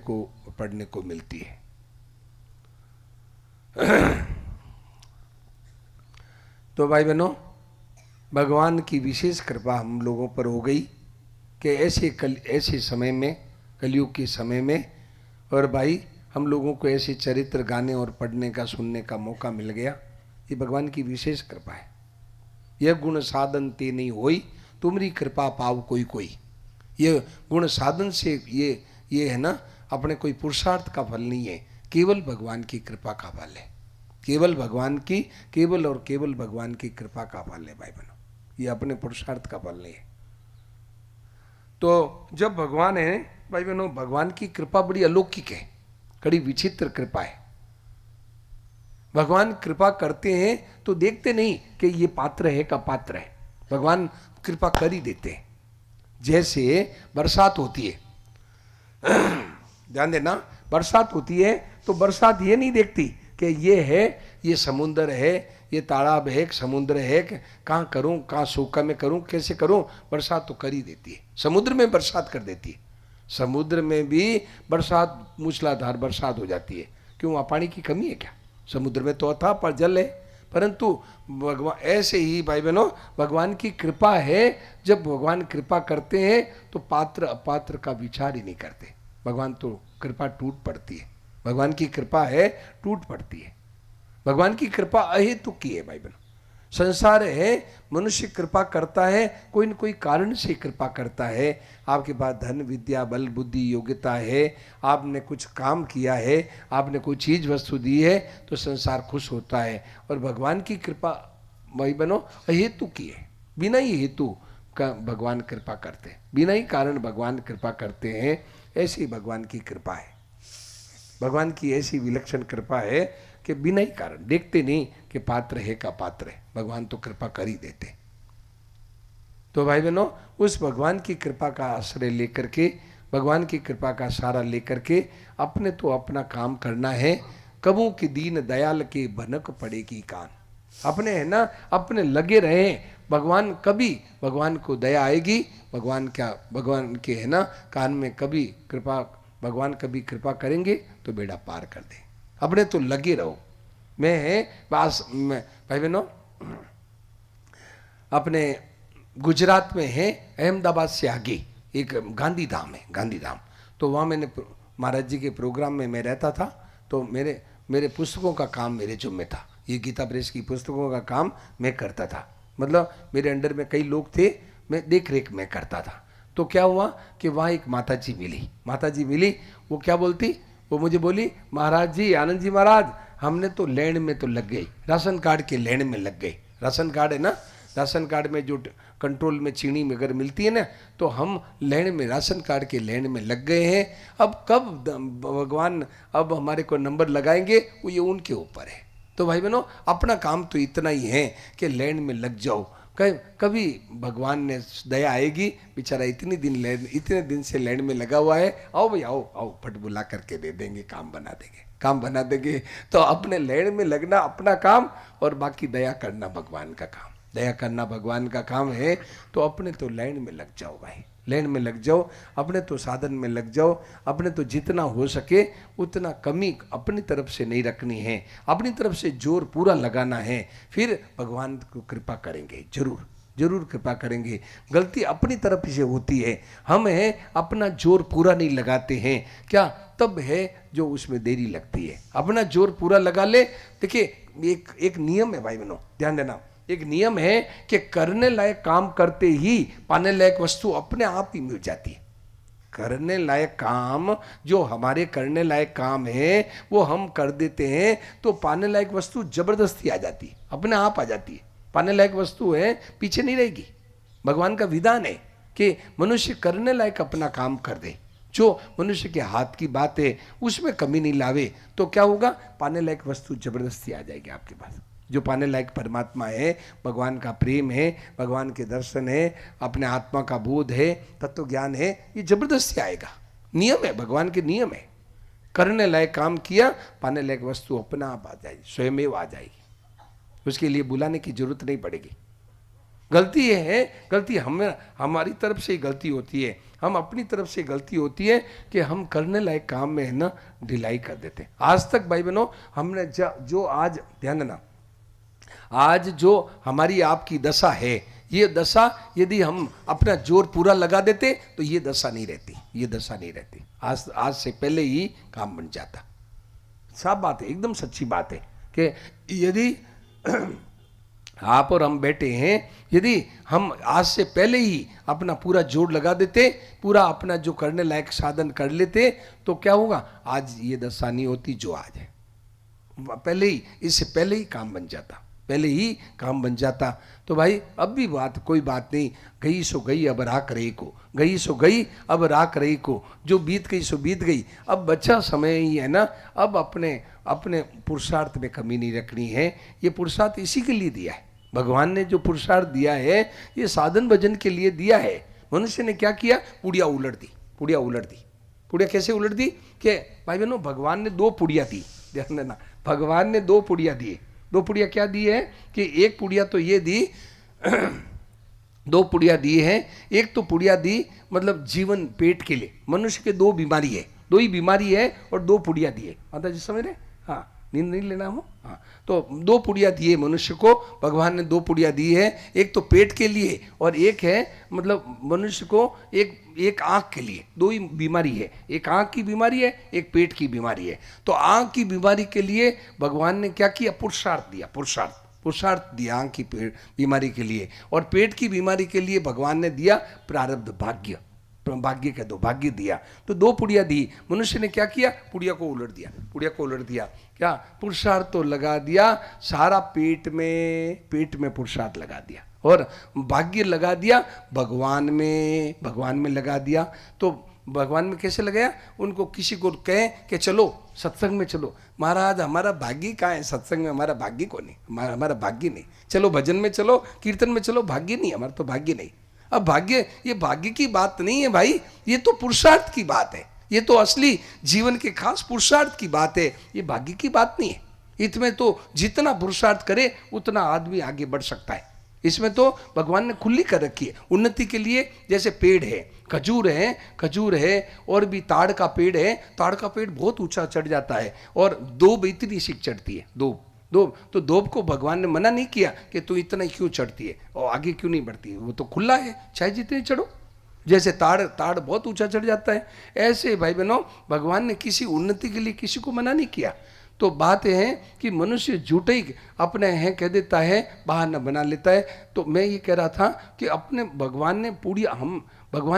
को पढ़ने को मिलती है। तो भाई बहनों, भगवान की विशेष कृपा हम लोगों पर हो गई कि ऐसे समय में, कलयुग के समय में, और भाई हम लोगों को ऐसे चरित्र गाने और पढ़ने का, सुनने का मौका मिल गया। ये भगवान की विशेष कृपा है। यह गुण साधन ते नहीं होई, तुमरी कृपा पाव कोई कोई। ये गुण साधन से ये है ना, अपने कोई पुरुषार्थ का फल नहीं है, केवल भगवान की कृपा का फल है। केवल भगवान की, केवल और केवल भगवान की कृपा का फल है भाई बहनों, ये अपने पुरुषार्थ का फल नहीं है। तो जब भगवान है भाई बहनों, भगवान की कृपा बड़ी अलौकिक है, बड़ी विचित्र कृपा है। भगवान कृपा करते हैं तो देखते नहीं कि ये पात्र है का पात्र है, भगवान कृपा कर ही देते हैं। जैसे बरसात होती है, ध्यान देना, बरसात होती है तो बरसात ये नहीं देखती कि ये है, ये समुद्र है, ये तालाब है, समुद्र है, कहाँ करूं, कहाँ सूखा में करूं, कैसे करूं। बरसात तो कर ही देती है, समुद्र में बरसात कर देती है। समुद्र में भी बरसात, मूसलाधार बरसात हो जाती है। क्यों? वहाँ पानी की कमी है क्या? समुद्र में तो अथाह पर जल है। परंतु भगवान ऐसे ही भाई बहनों, भगवान की कृपा है। जब भगवान कृपा करते हैं तो पात्र अपात्र का विचार ही नहीं करते। भगवान तो कृपा टूट पड़ती है, भगवान की कृपा है टूट पड़ती है। भगवान की कृपा अहेतुक की है भाई बहनों। संसार है, मनुष्य कृपा करता है, कोई न कोई कारण से कृपा करता है। आपके पास धन, विद्या, बल, बुद्धि, योग्यता है, आपने कुछ काम किया है, आपने कोई चीज वस्तु दी है तो संसार खुश होता है। और भगवान की कृपा भाई बहनों अहेतु की है, बिना ही हेतु का भगवान कृपा करते हैं, बिना ही कारण भगवान कृपा करते हैं। ऐसी भगवान की कृपा है, भगवान की ऐसी विलक्षण कृपा है कि बिना ही कारण, देखते नहीं कि पात्र है का पात्र है, भगवान तो कृपा कर ही देते। तो भाई बहनों, उस भगवान की कृपा का आश्रय लेकर के, भगवान की कृपा का सहारा लेकर के अपने तो अपना काम करना है। कबू की दीन दयाल के भनक पड़ेगी कान। अपने है ना, अपने लगे रहे, भगवान कभी, भगवान को दया आएगी, भगवान क्या, भगवान के है ना कान में कभी कृपा, भगवान कभी कृपा करेंगे तो बेड़ा पार कर दे। अपने तो लगे रहो। मैं है पास में भाई बहनों, अपने गुजरात में है, अहमदाबाद से आगे एक गांधी धाम है, गांधी धाम। तो वहाँ मैंने महाराज जी के प्रोग्राम में मैं रहता था। तो मेरे पुस्तकों का काम मेरे जुम्मे था, ये गीता प्रेस की पुस्तकों का काम मैं करता था। मतलब मेरे अंडर में कई लोग थे, मैं देख रेख में करता था। तो क्या हुआ कि वहाँ एक माता जी मिली, माता जी मिली, वो क्या बोलती, वो मुझे बोली, महाराज जी, आनंद जी महाराज, हमने तो लैंड में तो लग गई, राशन कार्ड के लैंड में लग गई। राशन कार्ड है ना, राशन कार्ड में जो कंट्रोल में चीनी में अगर मिलती है ना, तो हम लैंड में, राशन कार्ड के लैंड में लग गए हैं। अब कब भगवान अब हमारे को नंबर लगाएंगे, वो ये उनके ऊपर है। तो भाई बहनों, अपना काम तो इतना ही है कि लैंड में लग जाओ, कभी भगवान ने दया आएगी। बेचारा इतने दिन से लैंड में लगा हुआ है, आओ भाई आओ आओ, फट बुला करके दे देंगे, काम बना देंगे, काम बना देंगे। तो अपने लैंड में लगना अपना काम, और बाकी दया करना भगवान का काम, दया करना भगवान का काम है। तो अपने तो लैंड में लग जाओ भाई, लैंड में लग जाओ, अपने तो साधन में लग जाओ। अपने तो जितना हो सके उतना कमी अपनी तरफ से नहीं रखनी है, अपनी तरफ से जोर पूरा लगाना है। फिर भगवान को कृपा करेंगे, जरूर जरूर कृपा करेंगे। गलती अपनी तरफ से होती है, हम है अपना जोर पूरा नहीं लगाते हैं, क्या तब है जो उसमें देरी लगती है। अपना जोर पूरा लगा ले। देखिए एक नियम है भाई बहनों, ध्यान देना, एक नियम है कि करने लायक काम करते ही पाने लायक वस्तु अपने आप ही मिल जाती है। करने लायक काम, जो हमारे करने लायक काम है वो हम कर देते हैं तो पाने लायक वस्तु जबरदस्ती आ जाती है, अपने आप आ जाती है। पाने लायक वस्तु है, पीछे नहीं रहेगी। भगवान का विधान है कि मनुष्य करने लायक अपना काम कर दे, जो मनुष्य के हाथ की बात है उसमें कमी नहीं लावे, तो क्या होगा, पाने लायक वस्तु जबरदस्ती आ जाएगी आपके पास। जो पाने लायक परमात्मा है, भगवान का प्रेम है, भगवान के दर्शन है, अपने आत्मा का बोध है, तत्व ज्ञान है, ये जबरदस्ती आएगा। नियम है, भगवान के नियम है। करने लायक काम किया, पाने लायक वस्तु अपना आप आ जाएगी, स्वयं आ जाएगी, उसके लिए बुलाने की जरूरत नहीं पड़ेगी। गलती ये है, गलती हमारी तरफ से ही गलती होती है, हम अपनी तरफ से गलती होती है कि हम करने लायक काम में है ना ढिलाई कर देते हैं। आज तक भाई बहनों हमने जो आज ध्यान देना, आज जो हमारी आपकी दशा है, ये दशा यदि हम अपना जोर पूरा लगा देते तो ये दशा नहीं रहती, ये दशा नहीं रहती। आज से पहले ही काम बन जाता। साफ बात है, एकदम सच्ची बात है कि यदि आप और हम बैठे हैं, यदि हम आज से पहले ही अपना पूरा जोर लगा देते, पूरा अपना जो करने लायक साधन कर लेते, तो क्या होगा, आज ये दशा नहीं होती जो आज है। पहले ही, इससे पहले ही काम बन जाता, पहले ही काम बन जाता। तो भाई अब भी बात कोई बात नहीं, गई सो गई अब राख रही को, गई सो गई अब राख रही को, जो बीत गई सो बीत गई, अब बचा समय ही है ना। अब अपने अपने पुरुषार्थ में कमी नहीं रखनी है। ये पुरुषार्थ इसी के लिए दिया है, भगवान ने जो पुरुषार्थ दिया है ये साधन भजन के लिए दिया है। मनुष्य ने क्या किया, पुड़िया उलट दी, पुड़िया उलट दी। पुड़िया कैसे उलट दी कि भाई बहनों भगवान ने दो पुड़िया दी, ध्यान देना, भगवान ने दो पुड़िया दिए। दो पुड़िया क्या दी है कि एक पुड़िया तो ये दी दो पुड़िया दी है। एक तो पुड़िया दी मतलब जीवन पेट के लिए, मनुष्य के दो बीमारी है, दो ही बीमारी है और दो पुड़िया दी है। माता जी समझ रहे, हाँ नींद नहीं लेना हो, हाँ तो दो पुड़िया दिए मनुष्य को, भगवान ने दो पुड़िया दी है। एक तो पेट के लिए और एक है मतलब मनुष्य को एक आँख के लिए। दो ही बीमारी है, एक आँख की बीमारी है, एक पेट की बीमारी है। तो आँख की बीमारी के लिए भगवान ने क्या किया, पुरुषार्थ दिया, पुरुषार्थ दिया आँख की बीमारी के लिए। और पेट की बीमारी के लिए भगवान ने दिया प्रारब्ध भाग्य, भाग्य कह दो, भाग्य दिया। तो दो पुड़िया दी। मनुष्य ने क्या किया, पुड़िया को उलट दिया, पुड़िया को उलट दिया। क्या पुरुषार्थ तो लगा दिया सारा पेट में पुरुषार्थ लगा दिया, और भाग्य लगा दिया भगवान में लगा दिया। तो भगवान में कैसे लगाया, उनको किसी को कहें कि चलो सत्संग में चलो, महाराज हमारा भाग्य कहाँ है, सत्संग में हमारा भाग्य को नहीं, हमारा भाग्य नहीं, चलो भजन में चलो, कीर्तन में चलो, भाग्य नहीं, हमारा तो भाग्य नहीं। अब भाग्य, ये भाग्य की बात नहीं है भाई, ये तो पुरुषार्थ की बात है, ये तो असली जीवन के खास पुरुषार्थ की बात है, ये भाग्य की बात नहीं है। इसमें तो जितना पुरुषार्थ करे उतना आदमी आगे बढ़ सकता है। इसमें तो भगवान ने खुली कर रखी है उन्नति के लिए। जैसे पेड़ है, खजूर है और भी ताड़ का पेड़ है, ताड़ का पेड़ बहुत ऊंचा चढ़ जाता है, और दूब इतनी सीख चढ़ती है, दूब तो दूब को भगवान ने मना नहीं किया कि तू इतना क्यों चढ़ती है और आगे क्यों नहीं बढ़ती है, वो तो खुला है, चाहे जितने चढ़ो। जैसे ताड़ बहुत ऊंचा चढ़ जाता है, ऐसे भाई बहनों भगवान ने किसी उन्नति के लिए किसी को मना नहीं किया। तो बात यह है कि मनुष्य झूठे ही अपने हैं कह देता है, बहाना बना लेता है। तो मैं ये कह रहा था कि अपने भगवान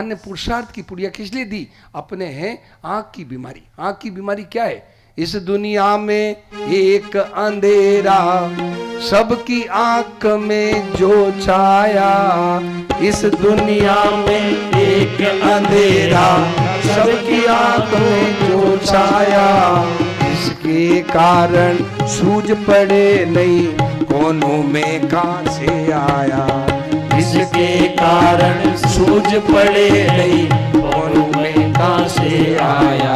ने पुरुषार्थ की पुड़िया किस लिए दी, अपने हैं आँख की बीमारी। आँख की बीमारी क्या है, इस दुनिया में एक अंधेरा सबकी आंख में जो छाया, इस दुनिया में एक अंधेरा सबकी आंख में जो छाया, इसके कारण सूझ पड़े नहीं कोनों में कहां से आया, इसके कारण सूझ पड़े नहीं कोनों में कहां से आया,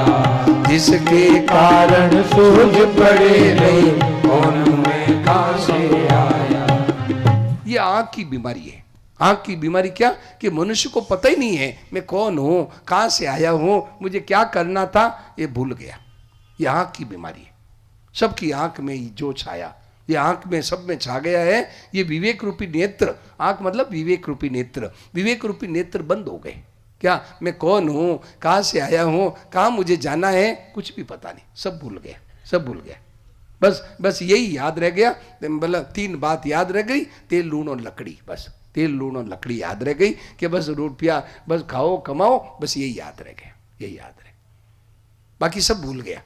जिसके कारण सूझ पड़े नहीं कौन में कहां से आया। ये आंख की बीमारी है। आंख की बीमारी क्या कि मनुष्य को पता ही नहीं है मैं कौन हूं, कहां से आया हूं, मुझे क्या करना था, ये भूल गया। ये आंख की बीमारी है। सबकी आंख में जो छाया, ये आंख में सब में छा गया है। ये विवेक रूपी नेत्र, आंख मतलब विवेक रूपी नेत्र, विवेक रूपी नेत्र बंद हो गए। क्या मैं कौन हूँ, कहाँ से आया हूँ, कहाँ मुझे जाना है, कुछ भी पता नहीं, सब भूल गया, सब भूल गया। बस यही याद रह गया, मतलब तीन बात याद रह गई, तेल लूण और लकड़ी। बस तेल लूण और लकड़ी याद रह गई कि बस रुपया बस खाओ कमाओ, बस यही याद रह गया, यही याद रह, बाकी सब भूल गया।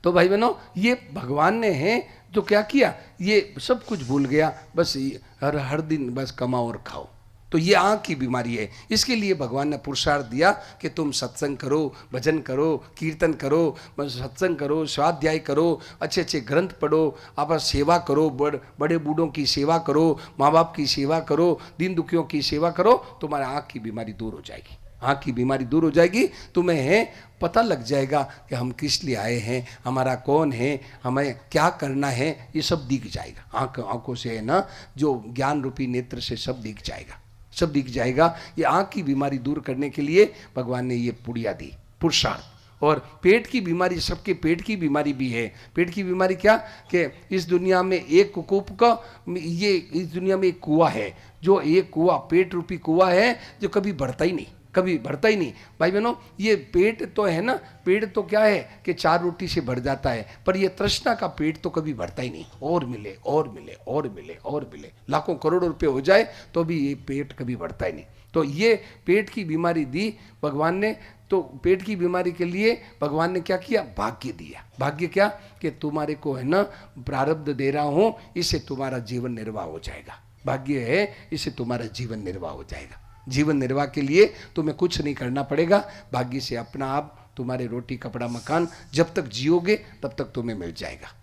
तो भाई बहनों ये भगवान ने है जो क्या किया, ये सब कुछ भूल गया, बस हर दिन बस कमाओ और खाओ। तो ये आँख की बीमारी है। इसके लिए भगवान ने पुरुषार्थ दिया कि तुम सत्संग करो, भजन करो, कीर्तन करो, सत्संग करो, स्वाध्याय करो, अच्छे अच्छे ग्रंथ पढ़ो, आप सेवा करो, बड़े बूढ़ों की सेवा करो, माँ बाप की सेवा करो, दीन दुखियों की सेवा करो, तुम्हारा आँख की बीमारी दूर हो जाएगी। आँख की बीमारी दूर हो जाएगी, तुम्हें है पता लग जाएगा कि हम किस लिए आए हैं, हमारा कौन है, हमें क्या करना है, ये सब दिख जाएगा। आंखों से है ना, जो ज्ञान रूपी नेत्र से सब दिख जाएगा, सब दिख जाएगा। ये आँख की बीमारी दूर करने के लिए भगवान ने ये पुड़िया दी, पुरुषार्थ। और पेट की बीमारी, सबके पेट की बीमारी भी है। पेट की बीमारी क्या कि इस दुनिया में एक कुकूप का, ये इस दुनिया में एक कुआं है, जो एक कुआं पेट रूपी कुआं है जो कभी बढ़ता ही नहीं, कभी भरता ही नहीं। भाई बहनों, ये पेट तो है ना, पेट तो क्या है कि 4 रोटी से भर जाता है, पर ये तृष्णा का पेट तो कभी भरता ही नहीं, और मिले और मिले और मिले और मिले, लाखों करोड़ों रुपए हो जाए तो भी ये पेट कभी भरता ही नहीं। तो ये पेट की बीमारी दी भगवान ने। तो पेट की बीमारी के लिए भगवान ने क्या किया, भाग्य दिया। भाग्य क्या कि तुम्हारे को है ना प्रारब्ध दे रहा हूं, इससे तुम्हारा जीवन निर्वाह हो जाएगा। भाग्य है, इससे तुम्हारा जीवन निर्वाह हो जाएगा। जीवन निर्वाह के लिए तुम्हें कुछ नहीं करना पड़ेगा, भाग्य से अपना आप तुम्हारे रोटी कपड़ा मकान जब तक जियोगे तब तक तुम्हें मिल जाएगा।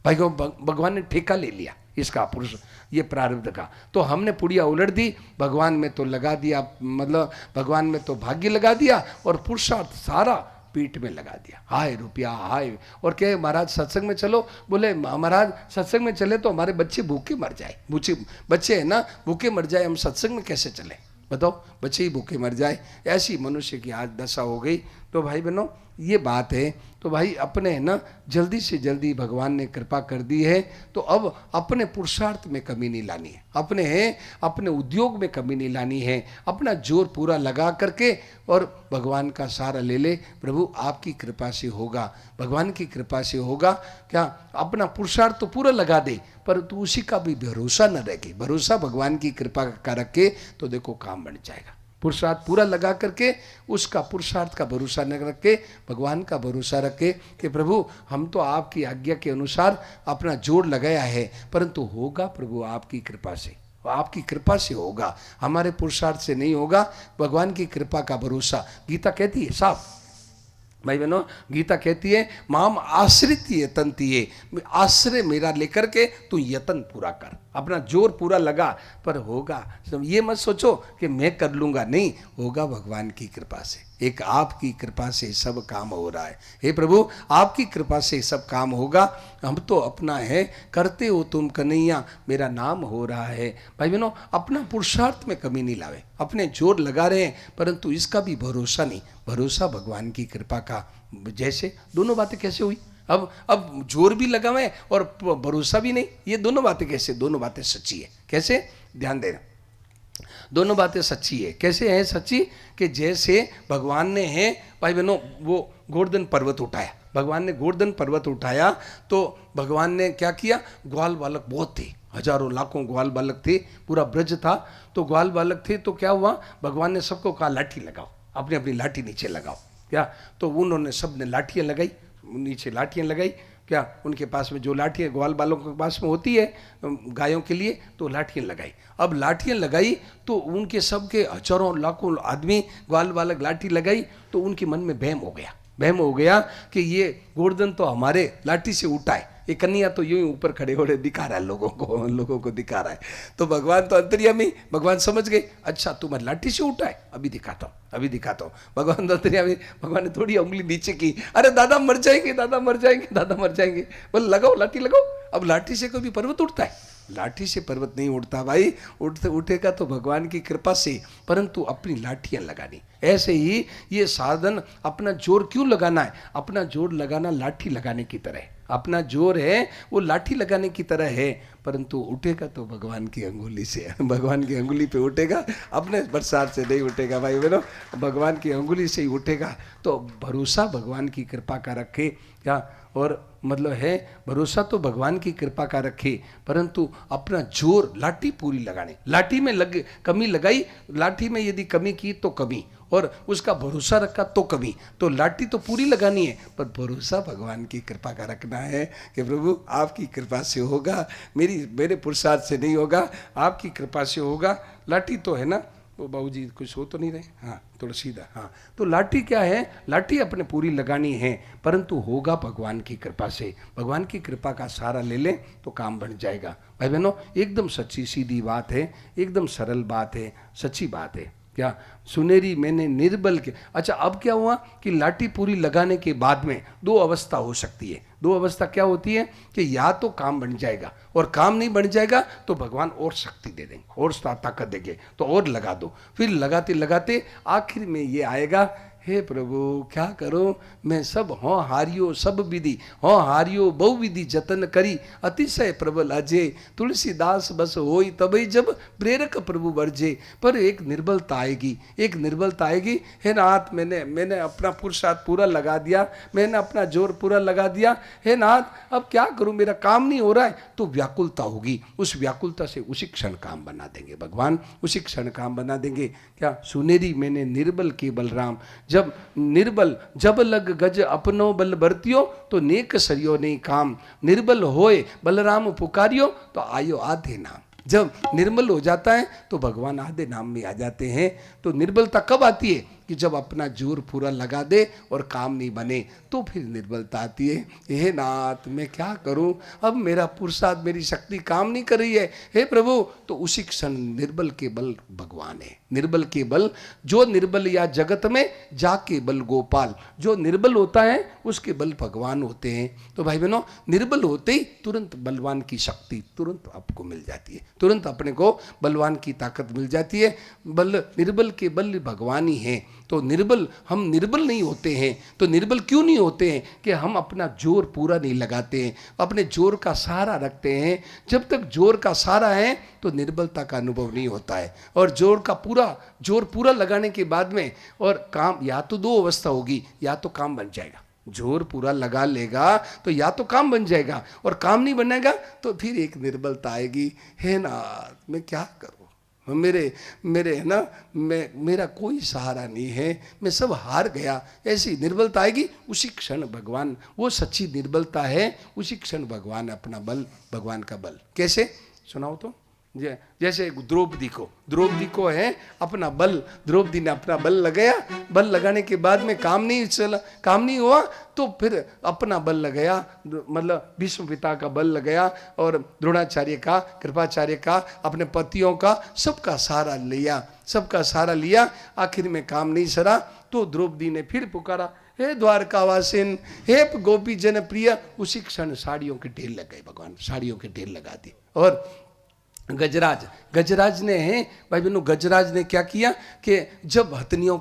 भाई भगवान ने ठेका ले लिया इसका, पुरुष ये प्रारब्ध का। तो हमने पुड़िया उलट दी, भगवान में तो लगा दिया, मतलब भगवान में तो भाग्य लगा दिया और पुरुषार्थ सारा पेट में लगा दिया। हाय रुपया हाय। और कहे महाराज सत्संग में चलो, बोले महाराज सत्संग में चले तो हमारे बच्चे भूखे मर जाए, बच्चे है ना भूखे मर जाए, हम सत्संग में कैसे चले बताओ, बच्चे ही भूखे मर जाए, ऐसी मनुष्य की आज दशा हो गई। तो भाई बहनों ये बात है। तो भाई अपने है ना जल्दी से जल्दी भगवान ने कृपा कर दी है, तो अब अपने पुरुषार्थ में कमी नहीं लानी है, अपने उद्योग में कमी नहीं लानी है, अपना जोर पूरा लगा करके और भगवान का सहारा ले ले। प्रभु आपकी कृपा से होगा, भगवान की कृपा से होगा। क्या अपना पुरुषार्थ तो पूरा लगा दे, पर तू उसी का भी भरोसा न रखे, भरोसा भगवान की कृपा का रखे तो देखो काम बन जाएगा। पुरुषार्थ पूरा लगा करके उसका पुरुषार्थ का भरोसा न रखे, भगवान का भरोसा रखे कि प्रभु हम तो आपकी आज्ञा के अनुसार अपना जोर लगाया है, परंतु होगा प्रभु आपकी कृपा से, आपकी कृपा से होगा, हमारे पुरुषार्थ से नहीं होगा। भगवान की कृपा का भरोसा, गीता कहती है साफ भाई बहनों, गीता कहती है माम आश्रित तंतिये, आश्रय मेरा लेकर के तू यतन पूरा कर, अपना जोर पूरा लगा, पर होगा। ये मत सोचो कि मैं कर लूंगा, नहीं होगा भगवान की कृपा से। एक आपकी कृपा से सब काम हो रहा है। हे प्रभु आपकी कृपा से सब काम होगा, हम तो अपना है करते हो तुम कन्हैया, मेरा नाम हो रहा है। भाई बहनों अपना पुरुषार्थ में कमी नहीं लावे, अपने जोर लगा रहे हैं परंतु इसका भी भरोसा नहीं, भरोसा भगवान की कृपा का। जैसे दोनों बातें कैसे हुई, अब जोर भी लगा हुआ है और भरोसा भी नहीं, ये दोनों बातें कैसे, दोनों बातें सच्ची है। कैसे, ध्यान देना, दोनों बातें सच्ची है। कैसे है सच्ची कि जैसे भगवान ने है भाई बहनों वो गोवर्धन पर्वत उठाया, भगवान ने गोवर्धन पर्वत उठाया तो भगवान ने क्या किया, ग्वाल बालक बहुत थे, हजारों लाखों ग्वाल बालक थे, पूरा ब्रज था, तो ग्वाल बालक थे। तो क्या हुआ, भगवान ने सबको कहा लाठी लगाओ, अपनी अपनी लाठी नीचे लगाओ। क्या, तो उन्होंने सब ने लाठियाँ लगाई, नीचे लाठियाँ लगाई। क्या, उनके पास में जो लाठियाँ ग्वाल बालों के पास में होती है गायों के लिए, तो लाठियाँ लगाई। अब लाठियाँ लगाई तो उनके सबके हजारों लाखों आदमी ग्वाल बालक लाठी लगाई, तो उनके मन में वहम हो गया कि ये गोवर्धन तो हमारे लाठी से उठा है, ये कन्हैया तो यूं ही ऊपर खड़े हो रहे दिखा रहा है लोगों को दिखा रहा है। तो भगवान तो अंतर्यामी, भगवान समझ गए, अच्छा तुम्हारी लाठी से उठा है, अभी दिखाता हूँ। भगवान तो अंतर्यामी, भगवान ने थोड़ी उंगली नीचे की, अरे दादा मर जाएंगे, बोले लगाओ लाठी लगाओ। अब लाठी से कभी पर्वत उठता है, लाठी से पर्वत नहीं उठता भाई, उठेगा तो भगवान की कृपा से, परंतु अपनी लाठियां लगानी। ऐसे ही ये साधन अपना जोर क्यों लगाना है, अपना जोर लगाना लाठी लगाने की तरह है, अपना जोर है वो लाठी लगाने की तरह है, परंतु उठेगा तो भगवान की अंगुली से, भगवान की अंगुली पे उठेगा, अपने बरसात से नहीं उठेगा भाई बहनों, भगवान की अंगुली से ही उठेगा। तो भरोसा भगवान की कृपा का रखे क्या, और मतलब है भरोसा तो भगवान की कृपा का रखे, परंतु अपना जोर लाठी पूरी लगाने, लाठी में कमी लगाई, लाठी में यदि कमी की तो कमी, और उसका भरोसा रखा तो कमी, तो लाठी तो पूरी लगानी है पर भरोसा भगवान की कृपा का रखना है कि प्रभु आपकी कृपा से होगा, मेरे पुरुषार्थ से नहीं होगा, आपकी कृपा से होगा। लाठी तो है ना, वो बाबूजी कुछ हो तो नहीं रहे, हाँ थोड़ा सीधा, हाँ तो लाठी क्या है, लाठी अपने पूरी लगानी है, परंतु होगा भगवान की कृपा से, भगवान की कृपा का सहारा ले लें तो काम बन जाएगा। भाई बहनों एकदम सच्ची सीधी बात है, एकदम सरल बात है, सच्ची बात है। क्या सुनेरी मैंने निर्बल के। अच्छा, अब क्या हुआ कि लाठी पूरी लगाने के बाद में दो अवस्था हो सकती है। दो अवस्था क्या होती है कि या तो काम बन जाएगा, और काम नहीं बन जाएगा तो भगवान और शक्ति दे देंगे, और ताकत देंगे, तो और लगा दो। फिर लगाते लगाते आखिर में ये आएगा, हे प्रभु क्या करो, मैं सब हों हारियो सब विधि, हों हारियो बहु विधि जतन करी, अतिशय प्रबल अजय तुलसीदास बस होई तबई जब प्रेरक प्रभु वर्जे। पर एक निर्बलता आएगी, एक निर्बलता आएगी। हे नाथ, मैंने अपना पुरुषार्थ पूरा लगा दिया, मैंने अपना जोर पूरा लगा दिया, हे नाथ अब क्या करूं, मेरा काम नहीं हो रहा है। तो व्याकुलता होगी, उस व्याकुलता से उसी क्षण काम बना देंगे भगवान, उसी क्षण काम बना देंगे। क्या सुनेरी मैंने निर्बल के बलराम, जब निर्बल जब लग गज अपनो बल बरतियो, तो नेक सरियो नहीं काम, निर्बल होए बलराम पुकारियो, तो आयो आधे नाम। जब निर्बल हो जाता है तो भगवान आधे नाम में आ जाते हैं। तो निर्बलता कब आती है कि जब अपना जोर पूरा लगा दे और काम नहीं बने, तो फिर निर्बलता आती है। हे नाथ मैं क्या करूं, अब मेरा पुरुषार्थ मेरी शक्ति काम नहीं कर रही है, हे प्रभु। तो उसी क्षण निर्बल के बल भगवान है, निर्बल के बल। जो निर्बल या जगत में जाके बल गोपाल, जो निर्बल होता है उसके बल भगवान होते हैं। तो भाई बहनों, निर्बल होते ही तुरंत बलवान की शक्ति तुरंत आपको मिल जाती है, तुरंत अपने को बलवान की ताकत मिल जाती है। बल निर्बल के बल भगवान ही है। तो निर्बल, हम निर्बल नहीं होते हैं। तो निर्बल क्यों नहीं होते हैं कि हम अपना जोर पूरा नहीं लगाते हैं, अपने जोर का सहारा रखते हैं। जब तक जोर का सहारा है तो निर्बलता का अनुभव नहीं होता है। और जोर पूरा लगाने के बाद में और काम, या तो दो अवस्था होगी, या तो काम बन जाएगा, जोर पूरा लगा लेगा तो या तो काम बन जाएगा, और काम नहीं बनेगा तो फिर एक निर्बलता आएगी। हे नाथ मैं क्या करूं, मेरे है ना, मेरा कोई सहारा नहीं है, मैं सब हार गया, ऐसी निर्बलता आएगी। उसी क्षण भगवान, वो सच्ची निर्बलता है, उसी क्षण भगवान अपना बल, भगवान का बल कैसे, सुनाओ तो। जैसे द्रौपदी को है अपना बल, द्रौपदी ने अपना बल लगाया, बल लगाने के बाद में काम नहीं हुआ, तो फिर अपना बल लगाया, मतलब भीष्म पिता का बल लगाया, और द्रोणाचार्य का, कृपाचार्य का, अपने पतियों का, सबका सहारा लिया। आखिर में काम नहीं सरा तो द्रौपदी ने फिर पुकारा, हे द्वारकावासिन, हे गोपी जन प्रिय। उसी क्षण साड़ियों के ढेर लग गए, भगवान साड़ियों के ढेर लगा दिए। और गजराज ने है भाई बहनों, गजराज ने क्या किया कि जब हथनियों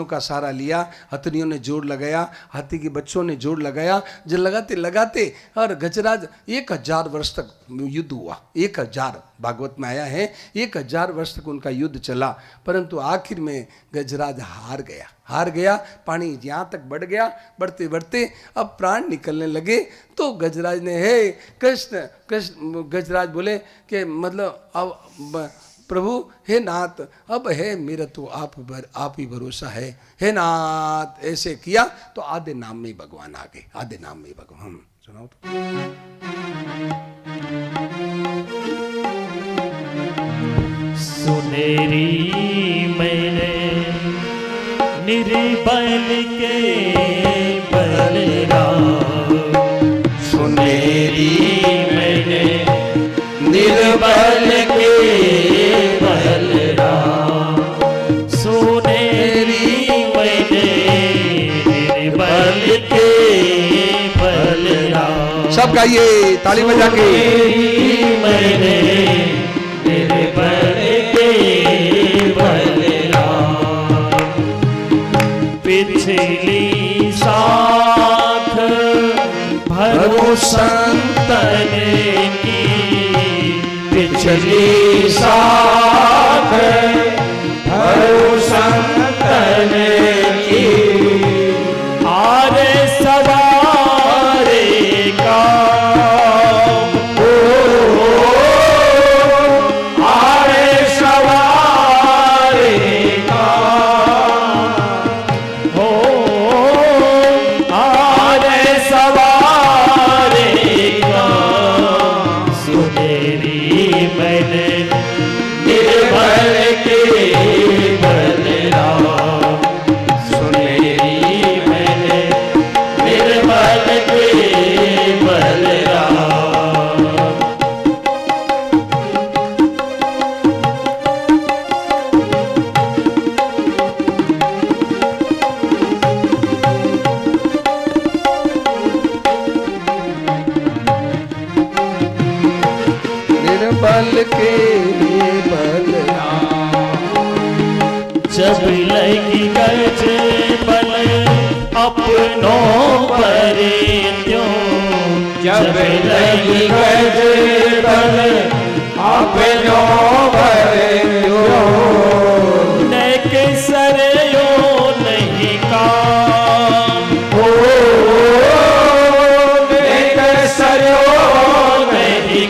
का सहारा लिया, हथनियों ने जोर लगाया, हाथी के बच्चों ने जोर लगाया, जब लगाते और गजराज 1000 वर्ष तक युद्ध हुआ। 1000 भागवत में आया है, 1000 वर्ष तक उनका युद्ध चला, परंतु आखिर में गजराज हार गया। पानी यहाँ तक बढ़ गया, बढ़ते बढ़ते अब प्राण निकलने लगे। तो गजराज ने, हे कृष्ण, गजराज बोले कि मतलब अब प्रभु, हे नाथ अब है मेरा तो आप ही भरोसा है, हे नाथ। ऐसे किया तो आधे नाम में भगवान आ गए, आधे नाम में भगवान। सुनाओ तो। सुनेरी मैंने निर्बल के बलराम, सुनेरी मैंने निर्बल के बलराम, सुनेरी मैंने निर्बल के बलराम। सब गाइए ताली बजा के। मैंने निर्बल के बलराम, पिछली साथ भरोसा तने की, पिछली साथ भरोसा तने की, आरे सवारे का आरे सवारे का हो, आरे सवारे का, सुनेरी मैंने निर्बल के बलराम, सुनेरी मैंने निर्बल अपनों पर त्यों जब लगी गज तन अपनों पर त्यों नेक सरयो नहीं काम नेक सरयो नहीं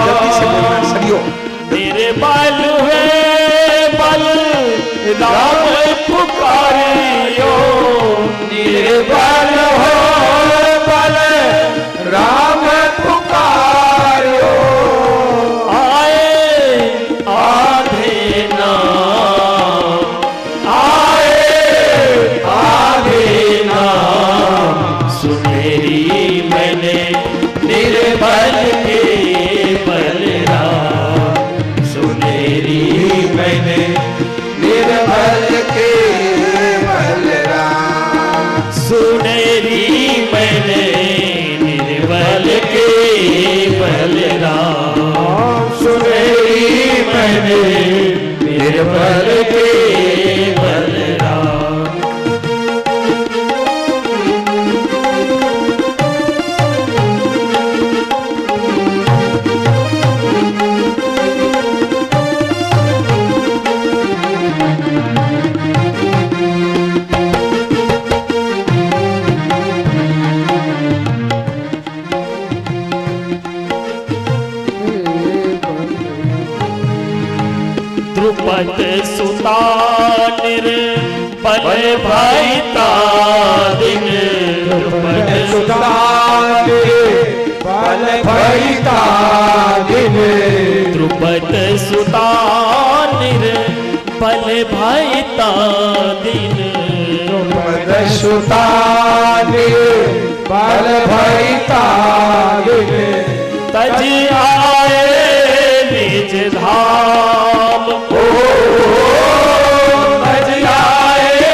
जल्दी से बोलना काम सरियो। मेरे बल है बल राम पुकारियो निर्बल हो बल राम पुकारो आए आधे नाम आए आगे नाम सुनेरी मैंने निर्बल के बलराम सुनेरी मैंने निर्बल के बलराम सुनेरी मैंने निर्बल के बलराम सुनेरी मैंने निर्बल के बलराम द्रुपद सुता निर्बल भाई तादिन द्रुपद सुता बल भैता दिन द्रुपद सुता निर्बल भाई तादिन पद सुता बल भैता दिन तज आए निज धाम तज आए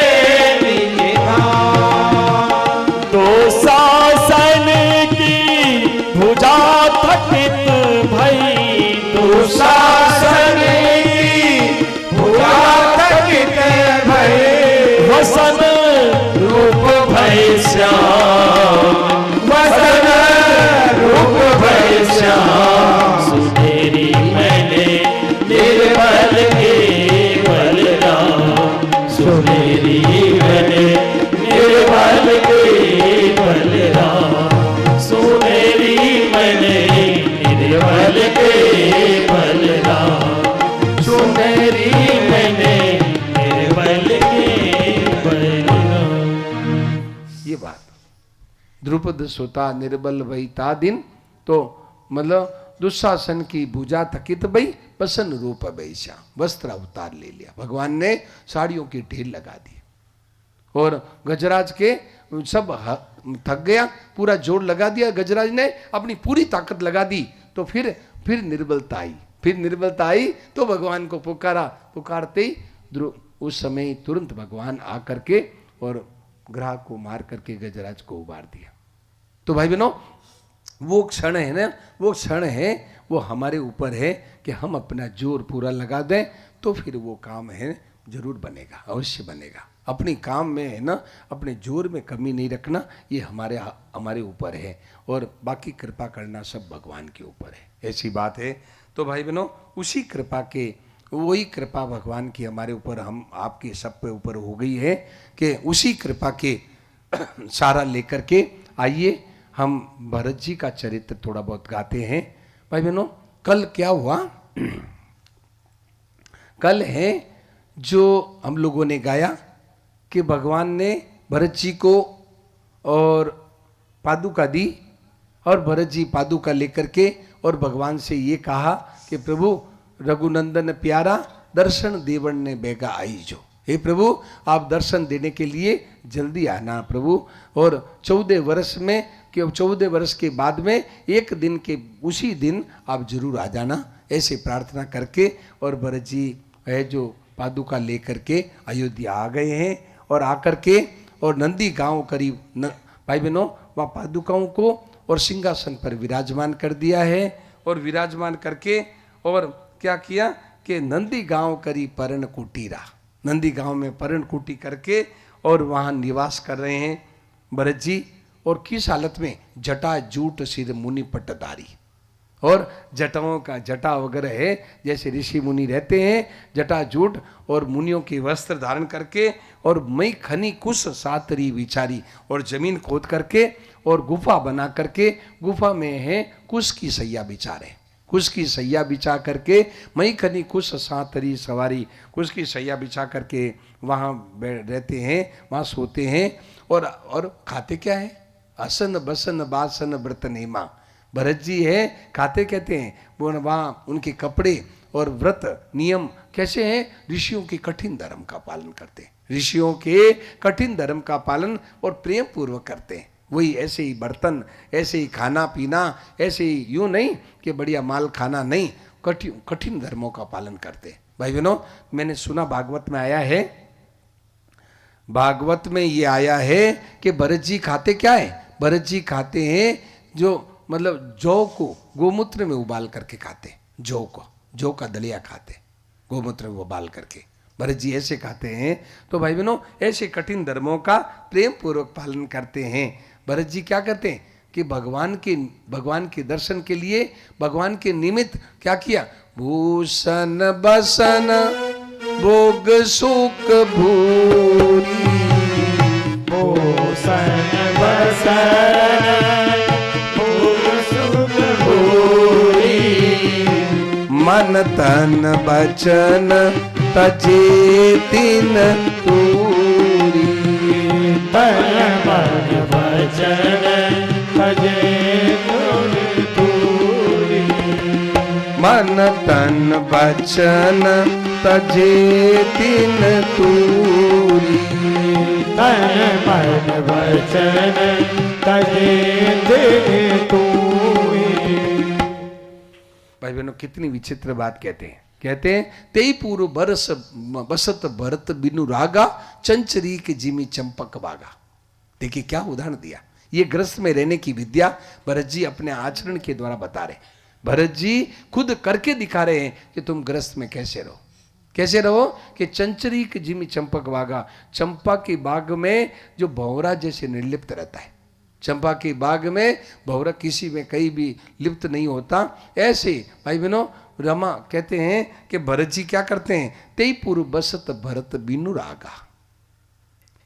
निज धाम तो शासन की भुजा थकित भई तो शासन की भुजा थकित भय वसन रूप भय श्याम वसन रूप भय श्याम सुनेरी मैंने निर्बल के बलराम सुनेरी मैंने निर्बल के बलराम सुनेरी मैंने निर्बल के बलराम सुनेरी मैंने निर्बल के बलराम। ये बात द्रुपद सुता निर्बल भई ता दिन, तो मतलब दुशासन की भुजा थकित भई बसन रूप बैसा, वस्त्र अवतार ले लिया। भगवान ने साड़ियों की ढेर लगा दी और गजराज के सब थक गया, पूरा जोर लगा दिया। गजराज ने अपनी पूरी ताकत लगा दी, तो फिर निर्बलता आई। फिर निर्बलता आई तो भगवान को पुकारा। पुकारते ही उस समय तुरंत भगवान आकर के और ग्राह को मार करके गजराज को उबार दिया। तो भाई बहनों, वो क्षण है ना, वो क्षण है, वो हमारे ऊपर है कि हम अपना जोर पूरा लगा दें तो फिर वो काम है जरूर बनेगा, अवश्य बनेगा। अपनी काम में है ना, अपने जोर में कमी नहीं रखना, ये हमारे ऊपर है, और बाकी कृपा करना सब भगवान के ऊपर है। ऐसी बात है। तो भाई बहनों, उसी कृपा के, वही कृपा भगवान की हमारे ऊपर, हम आपके सब पे ऊपर हो गई है कि उसी कृपा के सारा लेकर के आइए हम भरत जी का चरित्र थोड़ा बहुत गाते हैं। भाई बहनों, कल क्या हुआ? कल है जो हम लोगों ने गाया कि भगवान ने भरत जी को और पादुका दी, और भरत जी पादुका लेकर के और भगवान से ये कहा कि प्रभु रघुनंदन प्यारा दर्शन देवन ने बेगा आई जो, हे प्रभु आप दर्शन देने के लिए जल्दी आना प्रभु। और 14 वर्ष में, कि 14 वर्ष के बाद में एक दिन के उसी दिन आप जरूर आ जाना, ऐसे प्रार्थना करके। और भरत जी है जो पादुका लेकर के अयोध्या आ गए हैं, और आकर के और नंदी गांव करीब भाई बहनों वहाँ पादुकाओं को और सिंहासन पर विराजमान कर दिया है। और विराजमान करके और क्या किया कि नंदी गांव करी पर्ण कुटीरा, नंदी गांव में पर्ण कुटी करके और वहाँ निवास कर रहे हैं। भरत जी, और किस हालत में? जटा जूट सिर मुनि पट्टधारी। और जटाओं का जटा वगैरह है, जैसे ऋषि मुनि रहते हैं, जटा जूट और मुनियों के वस्त्र धारण करके, और मई खनी कुश सातरी विचारी, और जमीन खोद करके और गुफा बना करके, गुफा में है कुश की सैया बिचारे, कुश की सैया बिछा करके, मई खनी कुश सातरी सवारी, कुश की सैया बिछा करके वहाँ रहते हैं, वहाँ सोते हैं। और खाते क्या है? असन बसन बासन व्रत नेमा। भरत जी है, खाते कहते हैं वो वहाँ उनके कपड़े और व्रत नियम कैसे हैं? ऋषियों के कठिन धर्म का पालन करते हैं, ऋषियों के कठिन धर्म का पालन और प्रेम पूर्वक करते हैं। वही ऐसे ही बर्तन, ऐसे ही खाना पीना, ऐसे ही यूं नहीं कि बढ़िया माल खाना, नहीं, कठिन धर्मों का पालन करते हैं। भाई बहनों, मैंने सुना भागवत में आया है, भागवत में ये आया है कि भरत जी खाते क्या है? भरत जी खाते हैं जो मतलब जौ को गोमूत्र में उबाल करके खाते, जौ को, जौ का दलिया खाते गोमूत्र में उबाल करके, भरत जी ऐसे खाते हैं। तो भाई बहनों, ऐसे कठिन धर्मों का प्रेम पूर्वक पालन करते हैं। भरत जी क्या करते हैं कि भगवान के दर्शन के लिए, भगवान के निमित्त क्या किया? भूषण बसन भोग सुख भूरी, भूषण बसन भोग सुख भूरी, मन तन बचन तजे तीन तूरी, तन मन वचन तजे तूरी, मन तन बचन तजे तीन तूरी, तन मन वचन तजे तूरी। भाई बहनों, कितनी विचित्र बात कहते हैं। कहते हैं तेई पूर्व बरस बसत भरत बिनु रागा, चंचरी के जिमी चंपक बागा। देखिए क्या उदाहरण दिया। ये ग्रस्त में रहने की विद्या भरत जी अपने आचरण के द्वारा बता रहे। भरत जी खुद करके दिखा रहे हैं कि तुम ग्रस्त में कैसे रहो, कैसे रहो कि चंचरी के जिमी चंपक बागा, चंपा के बाग में जो भौरा जैसे निर्लिप्त रहता है, चंपा के बाग में भौरा किसी में कहीं भी लिप्त नहीं होता, ऐसे भाई बहनों रमा कहते हैं कि भरत जी क्या करते हैं? तेई पूर्व बसत भरत बिनु रागा।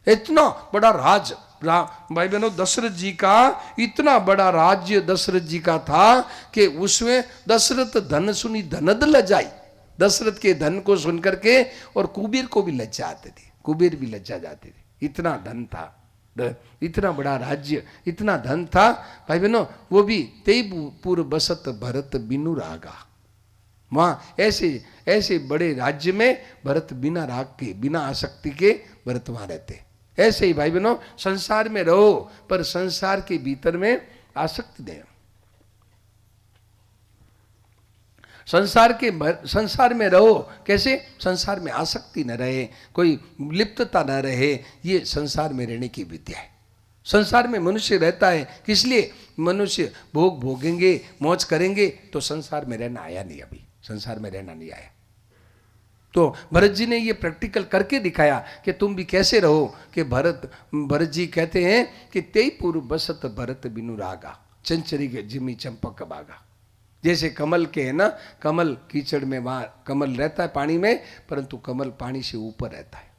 इतना बड़ा राज भाई बहनों, दशरथ जी का इतना बड़ा राज्य दशरथ जी का था कि उसमें दशरथ धन सुनी धनद लजाई। दशरथ के धन को सुन करके और कुबेर को भी लज्जा आते थे, कुबेर भी लज्जा जाते थे, इतना धन था, इतना बड़ा राज्य, इतना धन था भाई बहनों। वो भी तेई पूर्व बसत भरत बिनु रागा। वहाँ ऐसे बड़े राज्य में भरत बिना राग के, बिना आसक्ति के भरत वहाँ रहते। ऐसे ही भाई बहनों, संसार में रहो पर संसार के भीतर में आसक्ति नहीं। संसार में रहो कैसे? संसार में आसक्ति न रहे, कोई लिप्तता न रहे, ये संसार में रहने की विद्या है। संसार में मनुष्य रहता है किस लिए? मनुष्य भोग भोगेंगे, मौज करेंगे, तो संसार में रहना आया नहीं, अभी संसार में रहना नहीं आया। तो भरत जी ने ये प्रैक्टिकल करके दिखाया कि तुम भी कैसे रहो। कि भरत जी कहते हैं कि तेई पूर्व बसत भरत बिनु रागा, चंचरी के जिमी चंपक बागा। जैसे कमल के है ना, कमल कीचड़ में वहां कमल रहता है पानी में, परंतु कमल पानी से ऊपर रहता है।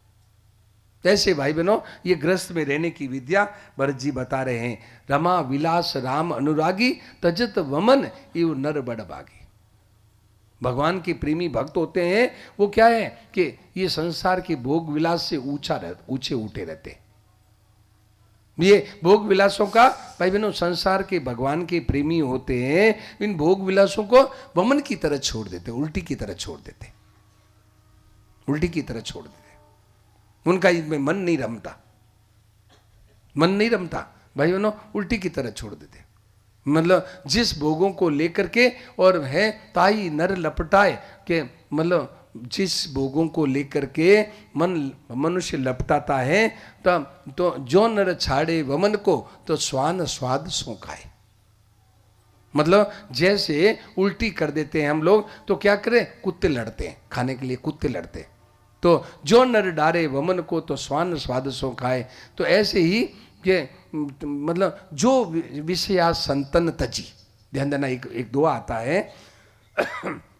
ऐसे भाई बहनों, ये ग्रस्त में रहने की विद्या भरत जी बता रहे हैं। रमा विलास राम अनुरागी, तजत वमन इव नर बड़ बागी। भगवान के प्रेमी भक्त होते हैं, वो क्या है कि ये संसार के भोग विलास से ऊंचे उठे रहते। ये भोग विलासों का भाई बहनों, संसार के भगवान के प्रेमी होते हैं, इन भोग विलासों को वमन की तरह छोड़ देते, उल्टी की तरह छोड़ देते, उल्टी की तरह छोड़ देते। उनका इनमें मन नहीं रमता, मन नहीं रमता भाई बहनों, उल्टी की तरह छोड़ देते। मतलब जिस भोगों को लेकर के और है ताई नर लपटाए के, मतलब जिस भोगों को लेकर के मनुष्य लपटाता है, तो जो नर छाड़े वमन को, तो स्वान स्वाद सो खाए। मतलब जैसे उल्टी कर देते हैं हम लोग, तो क्या करें? कुत्ते लड़ते हैं, खाने के लिए कुत्ते लड़ते हैं। तो जो नर डारे वमन को, तो स्वान स्वाद सो खाए। तो ऐसे ही कि मतलब जो विषया संतन तजी, ध्यान देना, एक दुआ आता है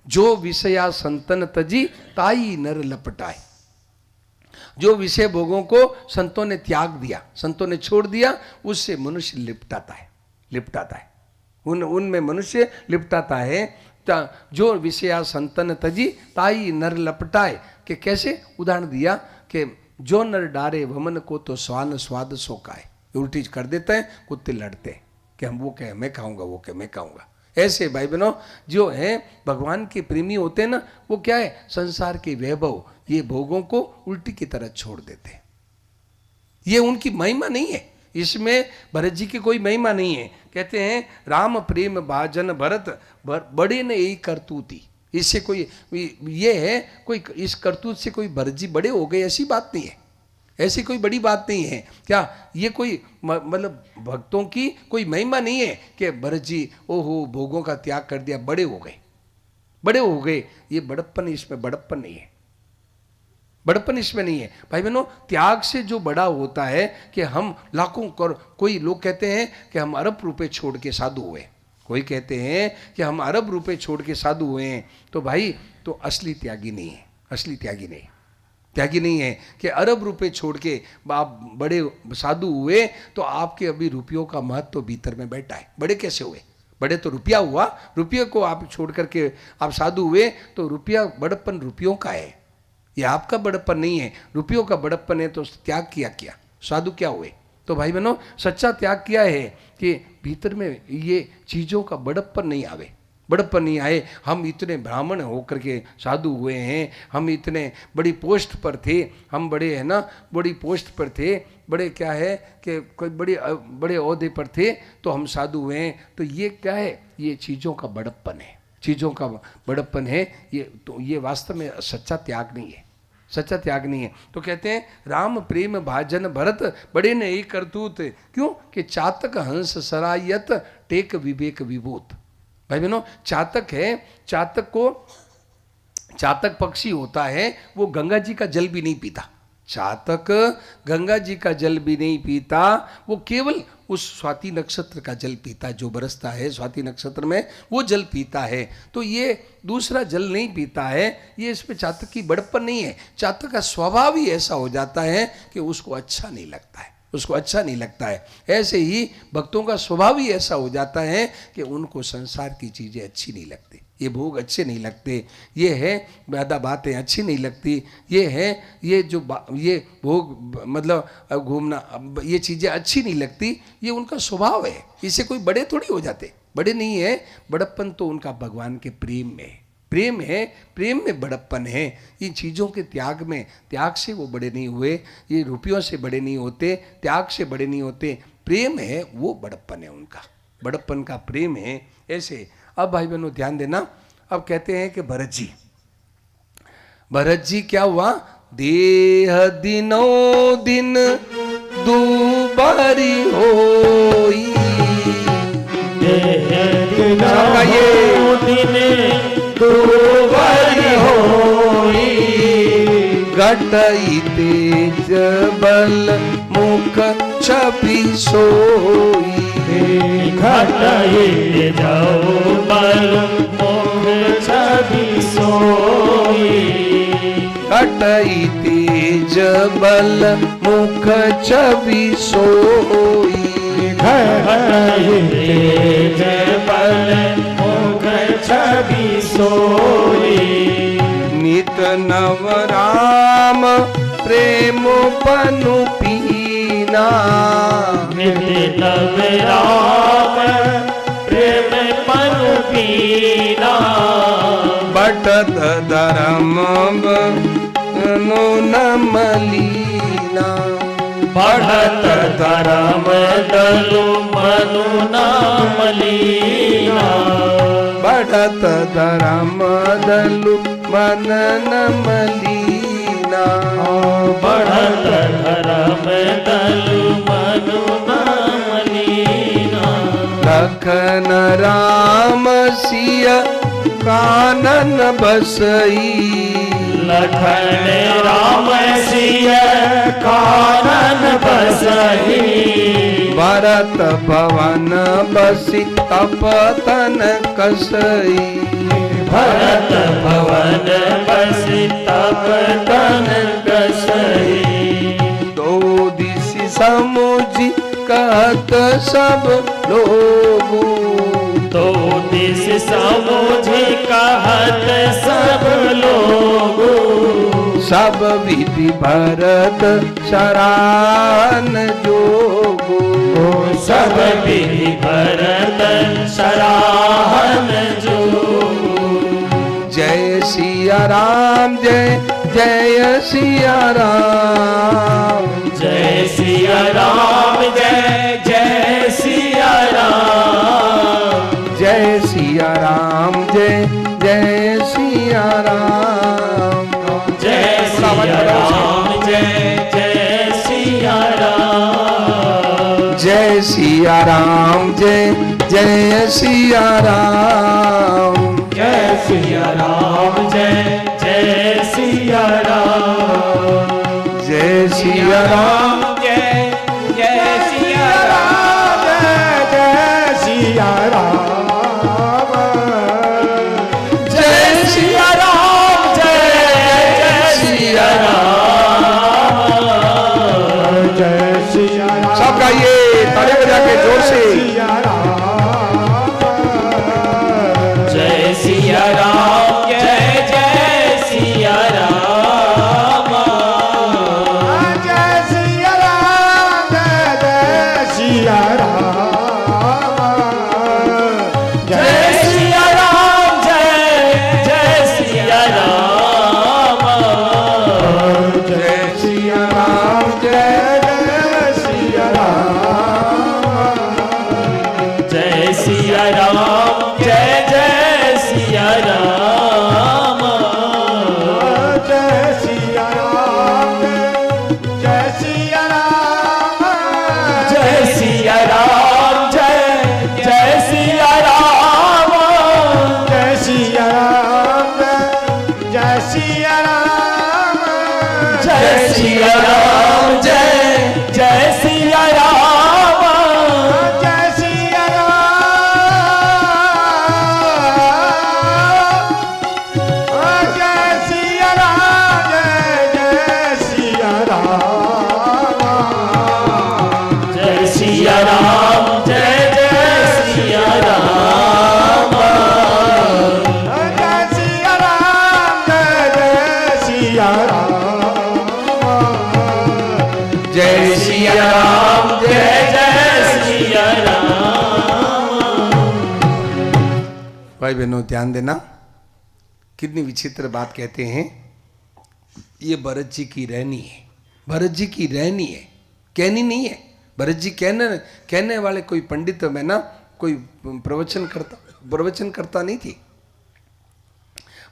जो विषया संतन तजी ताई नर लपटाए। जो विषय भोगों को संतों ने त्याग दिया, संतों ने छोड़ दिया, उससे मनुष्य लिपटाता है उनमें मनुष्य लिपटाता है। जो विषया संतन तजी ताई नर लपटाए, कि कैसे उदाहरण दिया कि जो नर डारे वमन को तो स्वान स्वाद सोकाए, उल्टी कर देते हैं, कुत्ते लड़ते हैं कि हम वो कहे मैं खाऊंगा, वो कहे मैं खाऊंगा। ऐसे भाई बहनों जो है भगवान के प्रेमी होते हैं ना, वो क्या है, संसार के वैभव ये भोगों को उल्टी की तरह छोड़ देते हैं। ये उनकी महिमा नहीं है, इसमें भरत जी की कोई महिमा नहीं है। कहते हैं राम प्रेम भाजन भरत बड़े ने यही करतूती। इससे कोई ये है, कोई इस करतूत से कोई भरत जी बड़े हो गए, ऐसी बात नहीं है, ऐसी कोई बड़ी बात नहीं है। क्या ये कोई मतलब भक्तों की कोई महिमा नहीं है कि भरत जी ओहो भोगों का त्याग कर दिया, बड़े हो गए। ये बड़प्पन, इसमें बड़प्पन नहीं है, बड़प्पन इसमें नहीं है। भाई बहनों, त्याग से जो बड़ा होता है कि हम लाखों कोई लोग कहते हैं कि हम अरब रुपए छोड़ के साधु हुए, कोई कहते हैं कि हम अरब रुपए छोड़ के साधु हुए हैं, तो भाई तो असली त्यागी नहीं है, असली त्यागी नहीं है कि अरब रुपए छोड़ के आप बड़े साधु हुए, तो आपके अभी रुपयों का महत्व तो भीतर में बैठा है। बड़े कैसे हुए? बड़े तो रुपया हुआ, रुपये को आप छोड़ करके आप साधु हुए, तो रुपया बड़प्पन रुपयों का है, ये आपका बड़प्पन नहीं है। रुपयों का बड़प्पन है तो त्याग किया क्या, साधु क्या हुए? तो भाई बहनों, सच्चा त्याग क्या है कि भीतर में ये चीज़ों का बड़प्पन नहीं आए। हम इतने ब्राह्मण होकर के साधु हुए हैं, हम इतने बड़ी पोस्ट पर थे, हम बड़े है ना बड़ी पोस्ट पर थे, बड़े क्या है कि कोई बड़े ओहदे पर थे, तो हम साधु हुए हैं। तो ये क्या है, ये चीज़ों का बड़प्पन है, चीज़ों का बड़प्पन है। ये वास्तव में सच्चा त्याग नहीं है, सच्चा त्याग नहीं है। तो कहते हैं राम प्रेम भाजन भरत बड़े ने एक करतूत, क्यों कि चातक हंस सरायत टेक विवेक विभूत। भाई बहनों, चातक है, चातक पक्षी होता है, वो गंगा जी का जल भी नहीं पीता। चातक गंगा जी का जल भी नहीं पीता, वो केवल उस स्वाति नक्षत्र का जल पीता है, जो बरसता है स्वाति नक्षत्र में, वो जल पीता है। तो ये दूसरा जल नहीं पीता है, ये इसमें चातक की बड़प्पन नहीं है। चातक का स्वभाव ही ऐसा हो जाता है कि उसको अच्छा नहीं लगता है, ऐसे ही भक्तों का स्वभाव ही ऐसा हो जाता है कि उनको संसार की चीज़ें अच्छी नहीं लगती, ये भोग अच्छे नहीं लगते, ये है ज़्यादा बातें अच्छी नहीं लगती, ये है ये भोग मतलब घूमना, ये चीज़ें अच्छी नहीं लगती, ये उनका स्वभाव है। इससे कोई बड़े थोड़ी हो जाते, बड़े नहीं है। बड़प्पन तो उनका भगवान के प्रेम में है, प्रेम में बड़प्पन है। इन चीज़ों के त्याग से वो बड़े नहीं हुए, ये रुपयों से बड़े नहीं होते, त्याग से बड़े नहीं होते। प्रेम है, वो बड़प्पन है उनका, बड़प्पन का प्रेम है। ऐसे अब भाई बहनों ध्यान देना, अब कहते हैं कि भरत जी क्या हुआ, देह दिनों दिन दुबारी होई, दुबारी होई, घटई तेज बल मुख छवि सोई, घटई जाओ बल मुख छवि सोई, घटई तेज बल मुख छवि सोई, घटई तेज बल मुख छवि सोई, नित नव राम प्रेम पनु पीना, नित नव राम प्रेम पनु पीना, बटत धर्म बनु न मलीना, बढ़त धर्म दलु मनु नाम लीना, बढ़त धर्म दलु मन न मलीना, बढ़त धर्म दलु मनु नाम लीना, लखन राम सिय कानन बसई, लखन राम सिया कानन बसहि भरत भवन बसी तप तन कसई भरत भवन बसि तप तन कसहि दो दिशि समुझी कहत सब लोग तो दिस समुझि कहत सब लोग सब विधि भरत शरान जोगो सब विधि भरत सराहन जो जय सिया राम जय जय सिया राम जय सिया राम जय जय सिया राम जय सिया राम जय जय सिया राम जय सिया राम जय जय सिया राम जय सिया राम जय जय सिया राम जय सिया राम जय जय सिया राम जय सिया राम जय जय सिया राम जय सिया राम जय सिया राम जय जय सिया राम जय सिया राम सब गाइए ताली बजा के जोर से सिया राम जय सिया राम जय जय सिया राम जय सिया राम जय सिया राम जय सिया राम जय जय सिया राम जय सिया राम जय जय सिया राम जय सिया राम जय जय सिया राम जय सिया राम जय सिया राम जय सिया राम जय जय सिया राम जय सिया राम जय सिया राम जय सिया राम जय जय सिया राम जय सिया राम जय सिया राम जय सिया राम जय सिया राम जय जय सिया राम जय सिया राम जय सिया राम जय सिया राम जय जय सिया राम भाई बहनों ध्यान देना कितनी विचित्र बात कहते हैं ये भरत जी की रहनी है भरत जी की रहनी है कहनी नहीं है भरत जी कहने वाले कोई पंडित में ना कोई प्रवचन करता नहीं थी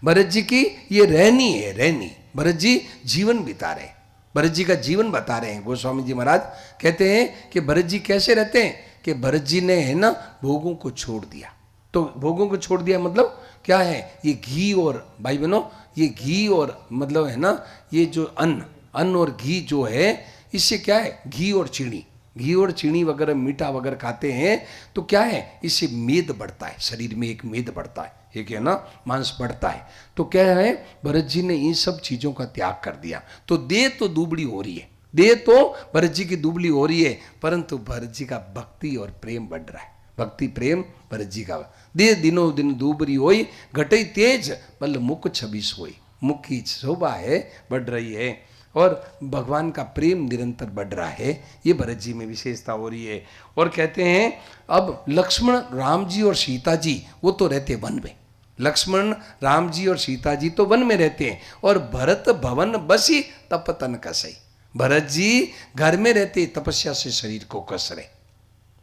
भरत जी की ये रहनी है रहनी भरत जी जीवन बिता रहे भरत जी का जीवन बता रहे हैं गोस्वामी जी महाराज कहते हैं कि भरत जी कैसे रहते हैं कि भरत जी ने है ना भोगों को छोड़ दिया तो भोगों को छोड़ दिया मतलब क्या है ये घी और भाई बहनों ये घी और मतलब है ना ये जो अन्न और घी जो है इससे क्या है घी और चीनी वगैरह मीठा वगैरह खाते हैं तो क्या है इससे मेद बढ़ता है शरीर में एक मेद बढ़ता है एक है ना मांस बढ़ता है तो क्या है भरत जी ने इन सब चीजों का त्याग कर दिया तो देह तो दुबली हो रही है देह तो भरत जी की दुबली हो रही है परंतु भरत जी का भक्ति और प्रेम बढ़ रहा है भक्ति प्रेम भरत जी का देह दिनों दिन दूबरी होई घटई तेज बल मुख छबीस होई मुख की शोभा है बढ़ रही है और भगवान का प्रेम निरंतर बढ़ रहा है ये भरत जी में विशेषता हो रही है और कहते हैं अब लक्ष्मण राम जी और सीता जी वो तो रहते वन में लक्ष्मण राम जी और सीता जी तो वन में रहते हैं और भरत भवन बसी तप तन कसई भरत जी घर में रहते तपस्या से शरीर को कस रहे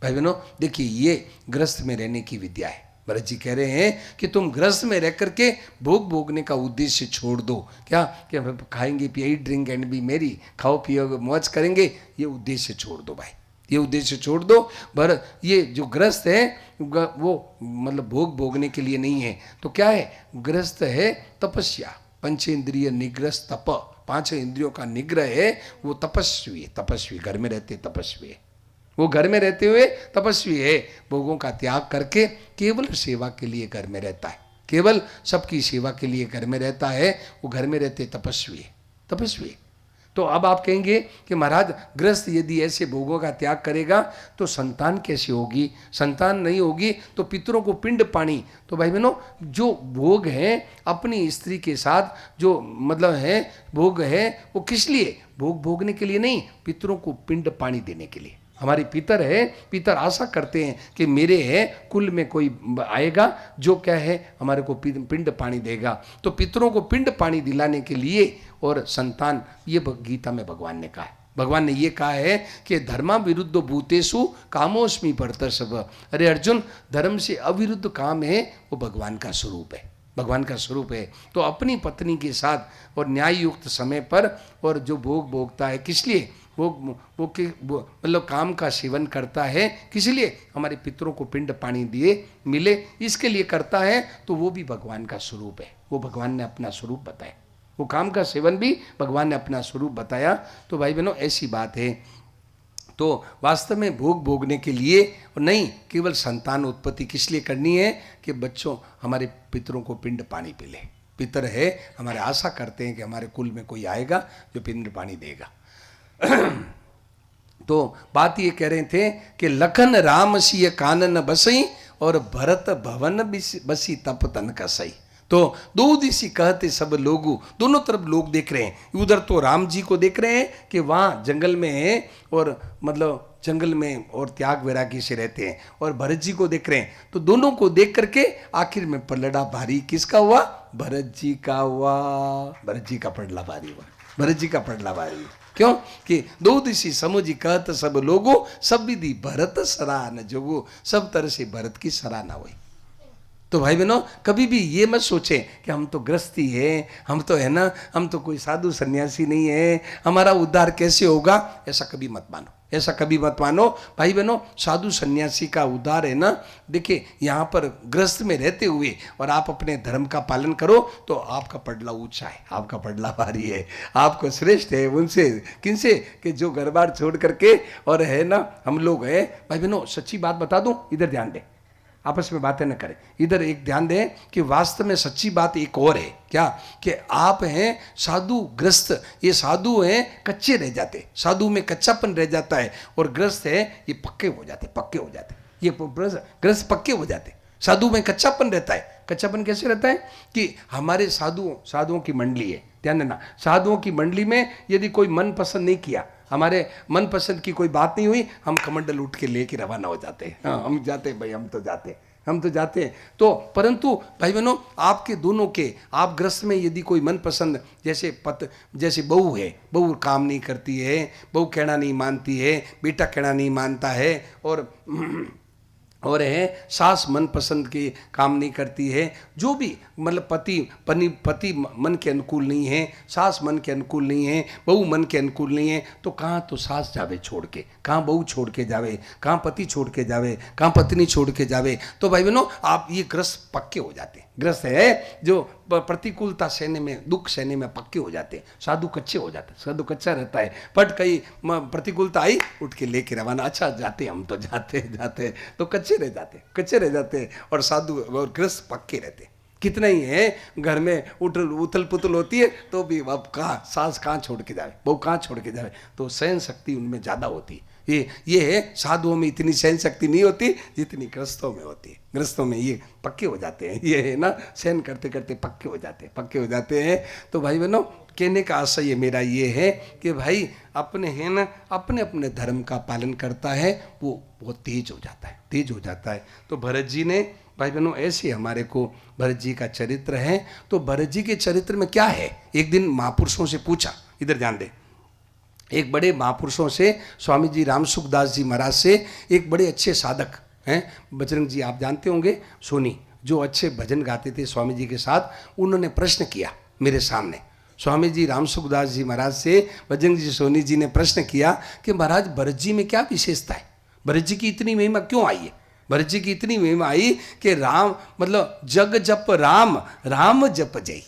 भाई बहनों देखिए ये गृहस्थ में रहने की विद्या है भरत जी कह रहे हैं कि तुम गृहस्थ में रह करके भोग भोगने का उद्देश्य छोड़ दो क्या खाएंगे पिए ड्रिंक एंड बी मेरी खाओ पियोगे मौज करेंगे ये उद्देश्य छोड़ दो भाई ये उद्देश्य छोड़ दो भरत ये जो गृहस्थ है वो मतलब भोग भोगने के लिए नहीं है तो क्या है गृहस्थ है तपस्या पंचेंद्रिय निग्रह तप, 5 इंद्रियों का निग्रह है, वो तपस्वी है। तपस्वी घर में रहते तपस्वी है, वो घर में रहते हुए तपस्वी है। भोगों का त्याग करके केवल सेवा के लिए घर में रहता है, केवल सबकी सेवा के लिए घर में रहता है, वो घर में रहते तपस्वी है, तपस्वी है। तो अब आप कहेंगे कि महाराज गृहस्थ यदि ऐसे भोगों का त्याग करेगा तो संतान कैसे होगी? संतान नहीं होगी तो पितरों को पिंड पानी। तो भाई बहनों, जो भोग है अपनी स्त्री के साथ जो मतलब है भोग है, वो किस लिए? भोग भोगने के लिए नहीं, पितरों को पिंड पानी देने के लिए। हमारे पितर है, पितर आशा करते हैं कि मेरे है कुल में कोई आएगा जो क्या है हमारे को पिंड पानी देगा। तो पितरों को पिंड पानी दिलाने के लिए और संतान, ये गीता में भगवान ने कहा है। भगवान ने ये कहा है कि धर्मा विरुद्ध भूतेषु कामोस्मि परतर्षभ। अरे अर्जुन, धर्म से अविरुद्ध काम है वो भगवान का स्वरूप है, भगवान का स्वरूप है। तो अपनी पत्नी के साथ और न्याय युक्त समय पर और जो भोग भोगता है, किस लिए? वो मतलब काम का सेवन करता है, किस लिए? हमारे पितरों को पिंड पानी दिए मिले, इसके लिए करता है। तो वो भी भगवान का स्वरूप है, वो भगवान ने अपना स्वरूप बताया, वो काम का सेवन भी भगवान ने अपना स्वरूप बताया। तो भाई बहनों, ऐसी बात है। तो वास्तव में भोग भोगने के लिए नहीं, केवल संतान उत्पत्ति किस लिए करनी है? कि बच्चों हमारे पितरों को पिंड पानी पिले। पितर है, हमारे आशा करते हैं कि हमारे कुल में कोई आएगा जो पिंड पानी देगा। तो बात ये कह रहे थे कि लखन राम सिय कानन बसई और भरत भवन बसी तप तन कसई। तो दो दिशी कहते सब लोगों, दोनों तरफ लोग देख रहे हैं। उधर तो राम जी को देख रहे हैं कि वहाँ जंगल में है और मतलब जंगल में और त्याग वैरागी से रहते हैं, और भरत जी को देख रहे हैं। तो दोनों को देख करके आखिर में पलड़ा भारी किसका हुआ? भरत जी का हुआ। भरत जी का पलड़ा भारी हुआ, भरत जी का पलड़ा भारी। क्यों? कि दो दिशी समुझी कहत सब लोगों, सब विधि भरत सराहन जोगो। सब तरह से भरत की सराहना हुई। तो भाई बहनों, कभी भी ये मत सोचें कि हम तो गृहस्थी है, हम तो है ना, हम तो कोई साधु सन्यासी नहीं है, हमारा उद्धार कैसे होगा? ऐसा कभी मत मानो, ऐसा कभी मत मानो। भाई बहनों, साधु सन्यासी का उद्धार है ना, देखिए यहाँ पर गृहस्थ में रहते हुए और आप अपने धर्म का पालन करो तो आपका पडला ऊंचा है, आपका पडला भारी है, आपको श्रेष्ठ है उनसे। किनसे? कि जो घर बार छोड़ करके और है ना हम लोग हैं। भाई बहनों, सच्ची बात बता दूं, इधर ध्यान दें, आपस में बातें न करें, इधर एक ध्यान दें कि वास्तव में सच्ची बात एक और है। क्या? कि आप हैं साधु ग्रस्त, ये साधु हैं कच्चे रह जाते, साधु में कच्चापन रह जाता है, और ग्रस्त है ये पक्के हो जाते, पक्के हो जाते, ये ग्रस्त पक्के हो जाते। साधु में कच्चापन रहता है। कच्चापन कैसे रहता है? कि हमारे साधुओं की मंडली है, ध्यान देना, साधुओं की मंडली में यदि कोई मन पसंद नहीं किया, हमारे मन पसंद की कोई बात नहीं हुई, हम कमंडल उठ के लेके रवाना हो जाते हैं। हाँ, हम जाते हैं भाई, हम तो जाते हैं। तो परंतु भाई बहनों, आपके दोनों के, आप ग्रस्त में यदि कोई मन पसंद, जैसे बहू है, बहू काम नहीं करती है, बहू कहना नहीं मानती है, बेटा कहना नहीं मानता है, और है सास मन पसंद के काम नहीं करती है, जो भी मतलब पति मन के अनुकूल नहीं है, सास मन के अनुकूल नहीं है, बहू मन के अनुकूल नहीं है, तो कहाँ तो सास जावे छोड़ के, कहाँ बहू छोड़ के जावे, कहाँ पति छोड़ के जावे, कहाँ पत्नी छोड़ के जावे। तो भाई बहनों, आप ये ग्रस्त पक्के हो जाते हैं। ग्रस्त है जो प्रतिकूलता सहने में, दुख सहने में पक्के हो जाते हैं। साधु कच्चे हो जाते हैं, साधु कच्चा रहता है, बट कहीं प्रतिकूलता आई उठ के लेके रवाना, अच्छा जाते हम तो जाते तो कच्चे रह जाते, और साधु और ग्रस्त पक्के रहते। कितना ही है घर में उथल पुथल होती है तो भी अब कहाँ सास कहाँ छोड़ के जावे, बहू कहाँ छोड़ के जावे, तो सहन शक्ति उनमें ज़्यादा होती है। ये है, साधुओं में इतनी सहन शक्ति नहीं होती जितनी ग्रस्तों में होती है। ग्रस्तों में ये पक्के हो जाते हैं, ये है ना, सहन करते करते पक्के हो जाते हैं। तो भाई बहनों, कहने का आशय मेरा ये है कि भाई अपने है ना, अपने धर्म का पालन करता है वो बहुत तेज हो जाता है। तो भरत जी ने, भाई बहनों, ऐसे हमारे को भरत जी का चरित्र है। तो भरत जी के चरित्र में क्या है? एक दिन महापुरुषों से पूछा, इधर ध्यान दे, एक बड़े महापुरुषों से, स्वामी जी रामसुखदास जी महाराज से, एक बड़े अच्छे साधक हैं, बजरंग जी आप जानते होंगे, सोनी, जो अच्छे भजन गाते थे स्वामी जी के साथ, उन्होंने प्रश्न किया मेरे सामने। स्वामी जी रामसुखदास जी महाराज से बजरंग जी सोनी जी ने प्रश्न किया कि महाराज भरत जी में क्या विशेषता है? भरत जी की इतनी महिमा क्यों आई है? भरत जी की इतनी महिमा आई कि राम मतलब जग जप राम, राम जप जय,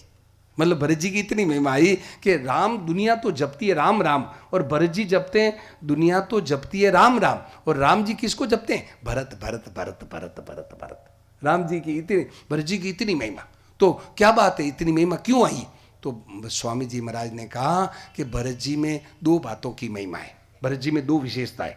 मतलब भरत जी की इतनी महिमा आई कि राम दुनिया तो जपती है राम राम, और भरत जी जपते हैं दुनिया तो जपती है राम राम, और राम जी किसको जपते हैं? भरत भरत भरत भरत भरत भरत। राम जी की इतनी, भरत जी की इतनी महिमा। तो क्या बात है, इतनी महिमा क्यों आई? तो स्वामी जी महाराज ने कहा कि भरत जी में दो बातों की महिमा है, भरत जी में दो विशेषताएं।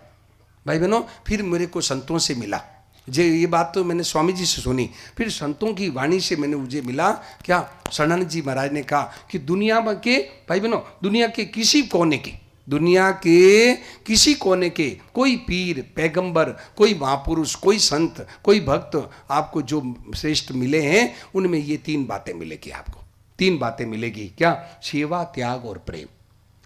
भाई बहनों, फिर मेरे को संतों से मिला, ये बात तो मैंने स्वामी जी से सुनी, फिर संतों की वाणी से मैंने मुझे मिला क्या, शरणानंद जी महाराज ने कहा कि दुनिया के, भाई बहनों, दुनिया के किसी कोने के, दुनिया के किसी कोने के कोई पीर, पैगंबर, कोई महापुरुष, कोई संत, कोई भक्त आपको जो श्रेष्ठ मिले हैं, उनमें ये तीन बातें मिलेगी आपको, तीन बातें मिलेगी। क्या? सेवा, त्याग और प्रेम।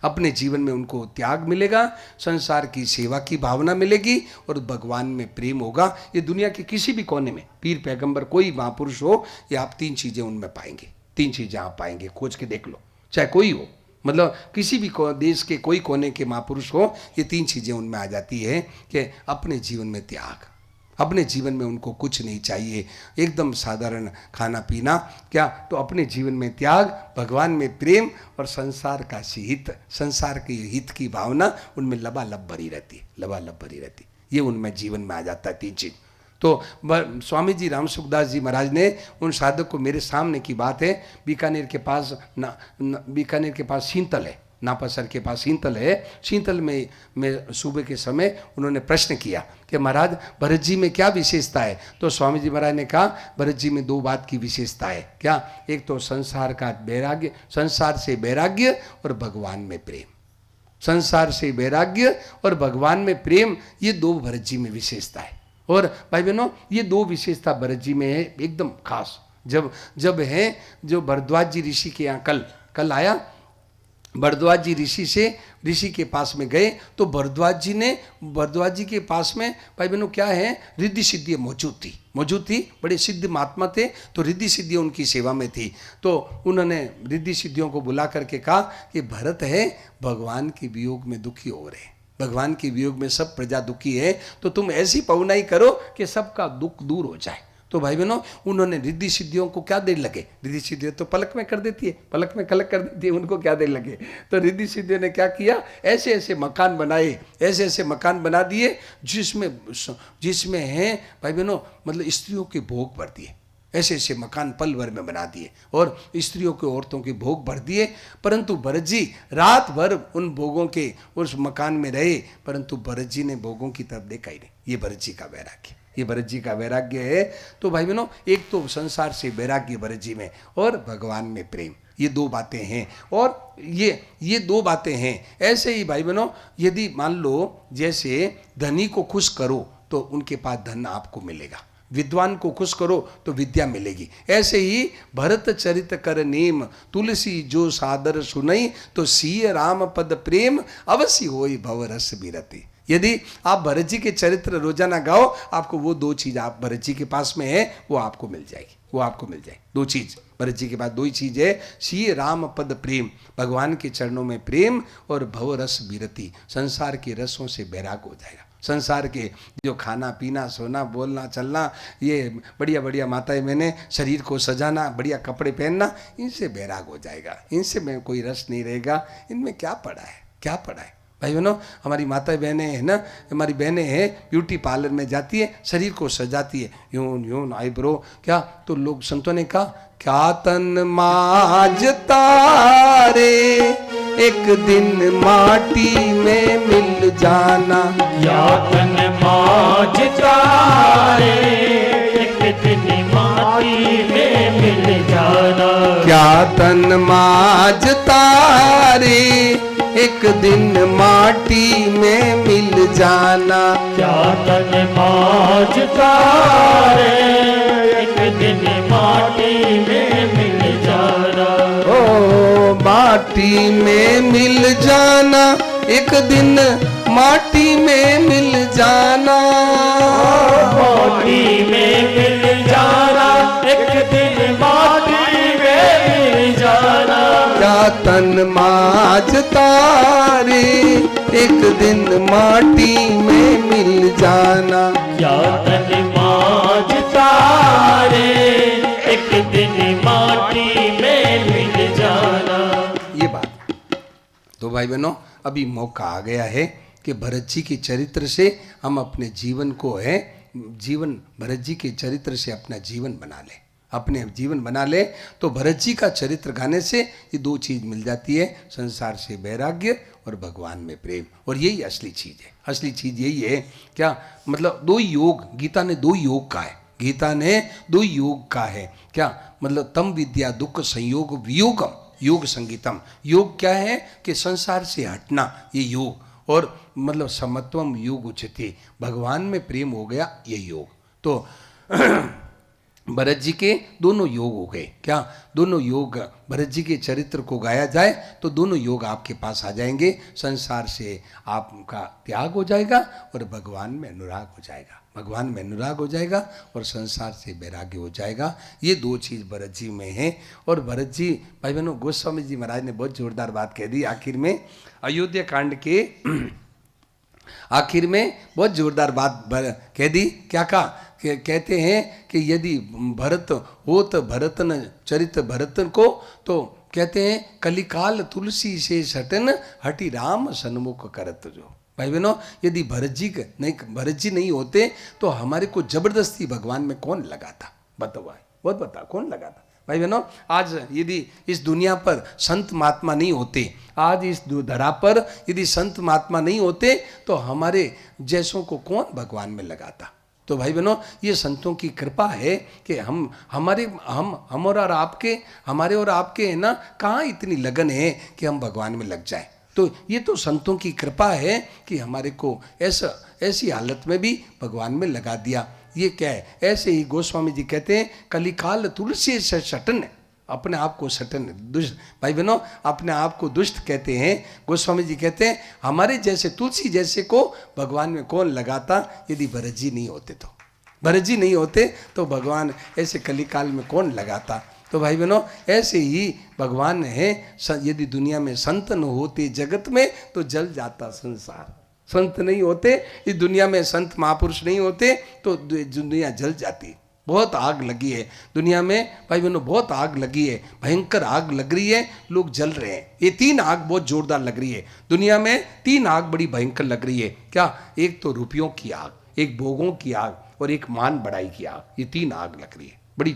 अपने जीवन में उनको त्याग मिलेगा, संसार की सेवा की भावना मिलेगी, और भगवान में प्रेम होगा। ये दुनिया के किसी भी कोने में पीर, पैगंबर, कोई महापुरुष हो, ये आप तीन चीज़ें उनमें पाएंगे, तीन चीज़ें आप पाएंगे, खोज के देख लो, चाहे कोई हो, मतलब किसी भी देश के कोई कोने के महापुरुष हो, ये तीन चीज़ें उनमें आ जाती है कि अपने जीवन में त्याग, अपने जीवन में उनको कुछ नहीं चाहिए, एकदम साधारण खाना पीना, क्या, तो अपने जीवन में त्याग, भगवान में प्रेम, और संसार का हित, संसार के हित की भावना उनमें लबालब भरी रहती है, लबालब भरी रहती, ये उनमें जीवन में आ जाता है तीन चीज। तो स्वामी जी राम सुखदास जी महाराज ने उन साधक को, मेरे सामने की बात है, बीकानेर के पास बीकानेर के पास सींतल है, नापासर के पास सींतल है, सींतल में सुबह के समय उन्होंने प्रश्न किया कि महाराज भरत जी में क्या विशेषता है? तो स्वामी जी महाराज ने कहा भरत जी में दो बात की विशेषता है। क्या? एक तो संसार का वैराग्य, संसार से वैराग्य, और भगवान में प्रेम, संसार से वैराग्य और भगवान में प्रेम, ये दो भरत जी में विशेषता है। और भाई बहनों, ये दो विशेषता भरत जी में है एकदम खास। जब है जो भरद्वाज जी ऋषि के यहाँ कल आया, भरद्वाज जी ऋषि के पास में गए, तो भरद्वाज जी के पास में भाई बहनों क्या है, रिद्धि सिद्धि मौजूद थी, बड़े सिद्ध महात्मा थे, तो रिद्धि सिद्धि उनकी सेवा में थी। तो उन्होंने रिद्धि सिद्धियों को बुला करके कहा कि भरत है भगवान के वियोग में दुखी हो रहे, भगवान के वियोग में सब प्रजा दुखी है, तो तुम ऐसी पहुनाई करो कि सबका दुख दूर हो जाए। तो भाई बहनों, उन्होंने रिद्धि सिद्धियों को क्या देर लगे, रिद्धि सिद्धियों तो पलक में कर देती है, पलक में कलक कर देती है, उनको क्या देर लगे। तो रिद्धि सिद्धियों ने क्या किया, ऐसे ऐसे मकान बनाए, ऐसे ऐसे मकान बना दिए जिसमें हैं भाई बहनों, मतलब स्त्रियों के भोग भर दिए, ऐसे ऐसे मकान पल भर में बना दिए, और स्त्रियों के, औरतों के भोग भर दिए। परंतु भरत जी रात भर उन भोगों के उस मकान में रहे, परंतु भरत जी ने भोगों की तरफ देखा ही नहीं। ये भरत जी का वैराग्य, ये भरत जी का वैराग्य है। तो भाई बहनों, एक तो संसार से वैराग्य भरत जी में, और भगवान में प्रेम, ये दो बातें हैं। और ये दो बातें हैं। ऐसे ही भाई बहनों, यदि मान लो जैसे धनी को खुश करो तो उनके पास धन आपको मिलेगा, विद्वान को खुश करो तो विद्या मिलेगी। ऐसे ही भरत चरित कर नेम, तुलसी जो सादर सुनई, तो सिय राम पद प्रेम, अवश्य होई भव रस बिरति। यदि आप भरत जी के चरित्र रोजाना गाओ, आपको वो दो चीज आप भरत जी के पास में है, वो आपको मिल जाएगी, वो आपको मिल जाएगी। दो चीज भरत जी के पास, दो ही चीज है, सिय राम पद प्रेम, भगवान के चरणों में प्रेम, और भव रस बिरति, संसार के रसों से बैराग हो जाएगा। संसार के जो खाना पीना, सोना, बोलना, चलना, ये बढ़िया बढ़िया माताएं मैंने शरीर को सजाना, बढ़िया कपड़े पहनना, इनसे बैराग हो जाएगा, इनसे में कोई रस नहीं रहेगा। इनमें क्या पड़ा है, क्या पड़ा है भाई बहनों। हमारी माता बहनें हैं ना, हमारी बहनें हैं, ब्यूटी पार्लर में जाती है, शरीर को सजाती है, यूं आईब्रो, क्या, तो लोग संतों ने कहा क्या तन माजता रे, एक दिन माटी में मिल जाना, क्या तन माजता रे, एक दिन माटी में मिल जाना, क्या तन माजता रे, एक दिन माटी में मिल जाना, क्या तन माजता रे, एक दिन माटी में मिल जाना, ओ माटी में मिल जाना, एक दिन माटी में मिल जाना, माटी में मिल जाना, एक दिन माटी में मिल जाना, क्या तन माजता रे, एक दिन माटी में मिल जाना, क्या तन माजता रे, एक दिन माटी में मिल जाना, भाई बहनों, अभी मौका आ गया है कि भरत जी के चरित्र से हम अपने जीवन को भरत जी के चरित्र से अपना जीवन बना ले, अपने जीवन बना ले। तो भरत जी का चरित्र गाने से ये दो चीज मिल जाती है, संसार से वैराग्य और भगवान में प्रेम। और यही असली चीज है, असली चीज यही है। क्या मतलब दो योग, गीता ने दो योग का है, गीता ने दो योग का है। क्या मतलब तम विद्या दुख संयोग वियोगम योग संगीतम। योग क्या है कि संसार से हटना, ये योग। और मतलब समत्वम योग उच्यते, भगवान में प्रेम हो गया, ये योग। तो भरत जी के दोनों योग हो गए। क्या दोनों योग, भरत जी के चरित्र को गाया जाए तो दोनों योग आपके पास आ जाएंगे। संसार से आपका त्याग हो जाएगा और भगवान में अनुराग हो जाएगा, भगवान में अनुराग हो जाएगा और संसार से वैराग्य हो जाएगा। ये दो चीज भरत जी में है। और भरत जी भाई बहनों, गोस्वामी जी महाराज ने बहुत जोरदार बात कह दी आखिर में, अयोध्या कांड के आखिर में बहुत जोरदार बात कह दी। क्या कहा? कहते हैं कि यदि भरत हो तो भरतन चरित भरतन को, तो कहते हैं कलिकाल तुलसी से सटन हटि राम सन्मुख करत जो। भाई बहनों, यदि भरत जी नहीं होते तो हमारे को जबरदस्ती भगवान में कौन लगाता? बताओ भाई, बहुत बता, कौन लगाता? भाई बहनों, आज यदि इस दुनिया पर संत महात्मा नहीं होते, आज इस धरा पर यदि संत महात्मा नहीं होते तो हमारे जैसों को कौन भगवान में लगाता? तो भाई बहनों, ये संतों की कृपा है कि हमारे और आपके है ना, कहाँ इतनी लगन है कि हम भगवान में लग जाएं। तो ये तो संतों की कृपा है कि हमारे को ऐसी हालत में भी भगवान में लगा दिया। ये क्या है? ऐसे ही गोस्वामी जी कहते हैं कलिकाल तुलसी से सटन, अपने आप को सटन, दुष्ट। भाई बहनों, अपने आप को दुष्ट कहते हैं। गोस्वामी जी कहते हैं हमारे जैसे तुलसी जैसे को भगवान में कौन लगाता? यदि भरत जी नहीं होते तो, भरत जी नहीं होते तो भगवान ऐसे कलिकाल में कौन लगाता? तो भाई बहनों, ऐसे ही भगवान है। यदि दुनिया में संत न होते जगत में तो जल जाता संसार। संत नहीं होते इस दुनिया में, संत महापुरुष नहीं होते तो दुनिया जल जाती। बहुत आग लगी है दुनिया में भाई बहनों, बहुत आग लगी है, भयंकर आग लग रही है, लोग जल रहे हैं। ये तीन आग बहुत जोरदार लग रही है दुनिया में, तीन आग बड़ी भयंकर लग रही है। क्या? एक तो रुपयों की आग, एक भोगों की आग और एक मान बढ़ाई की आग। ये तीन आग लग रही है बड़ी।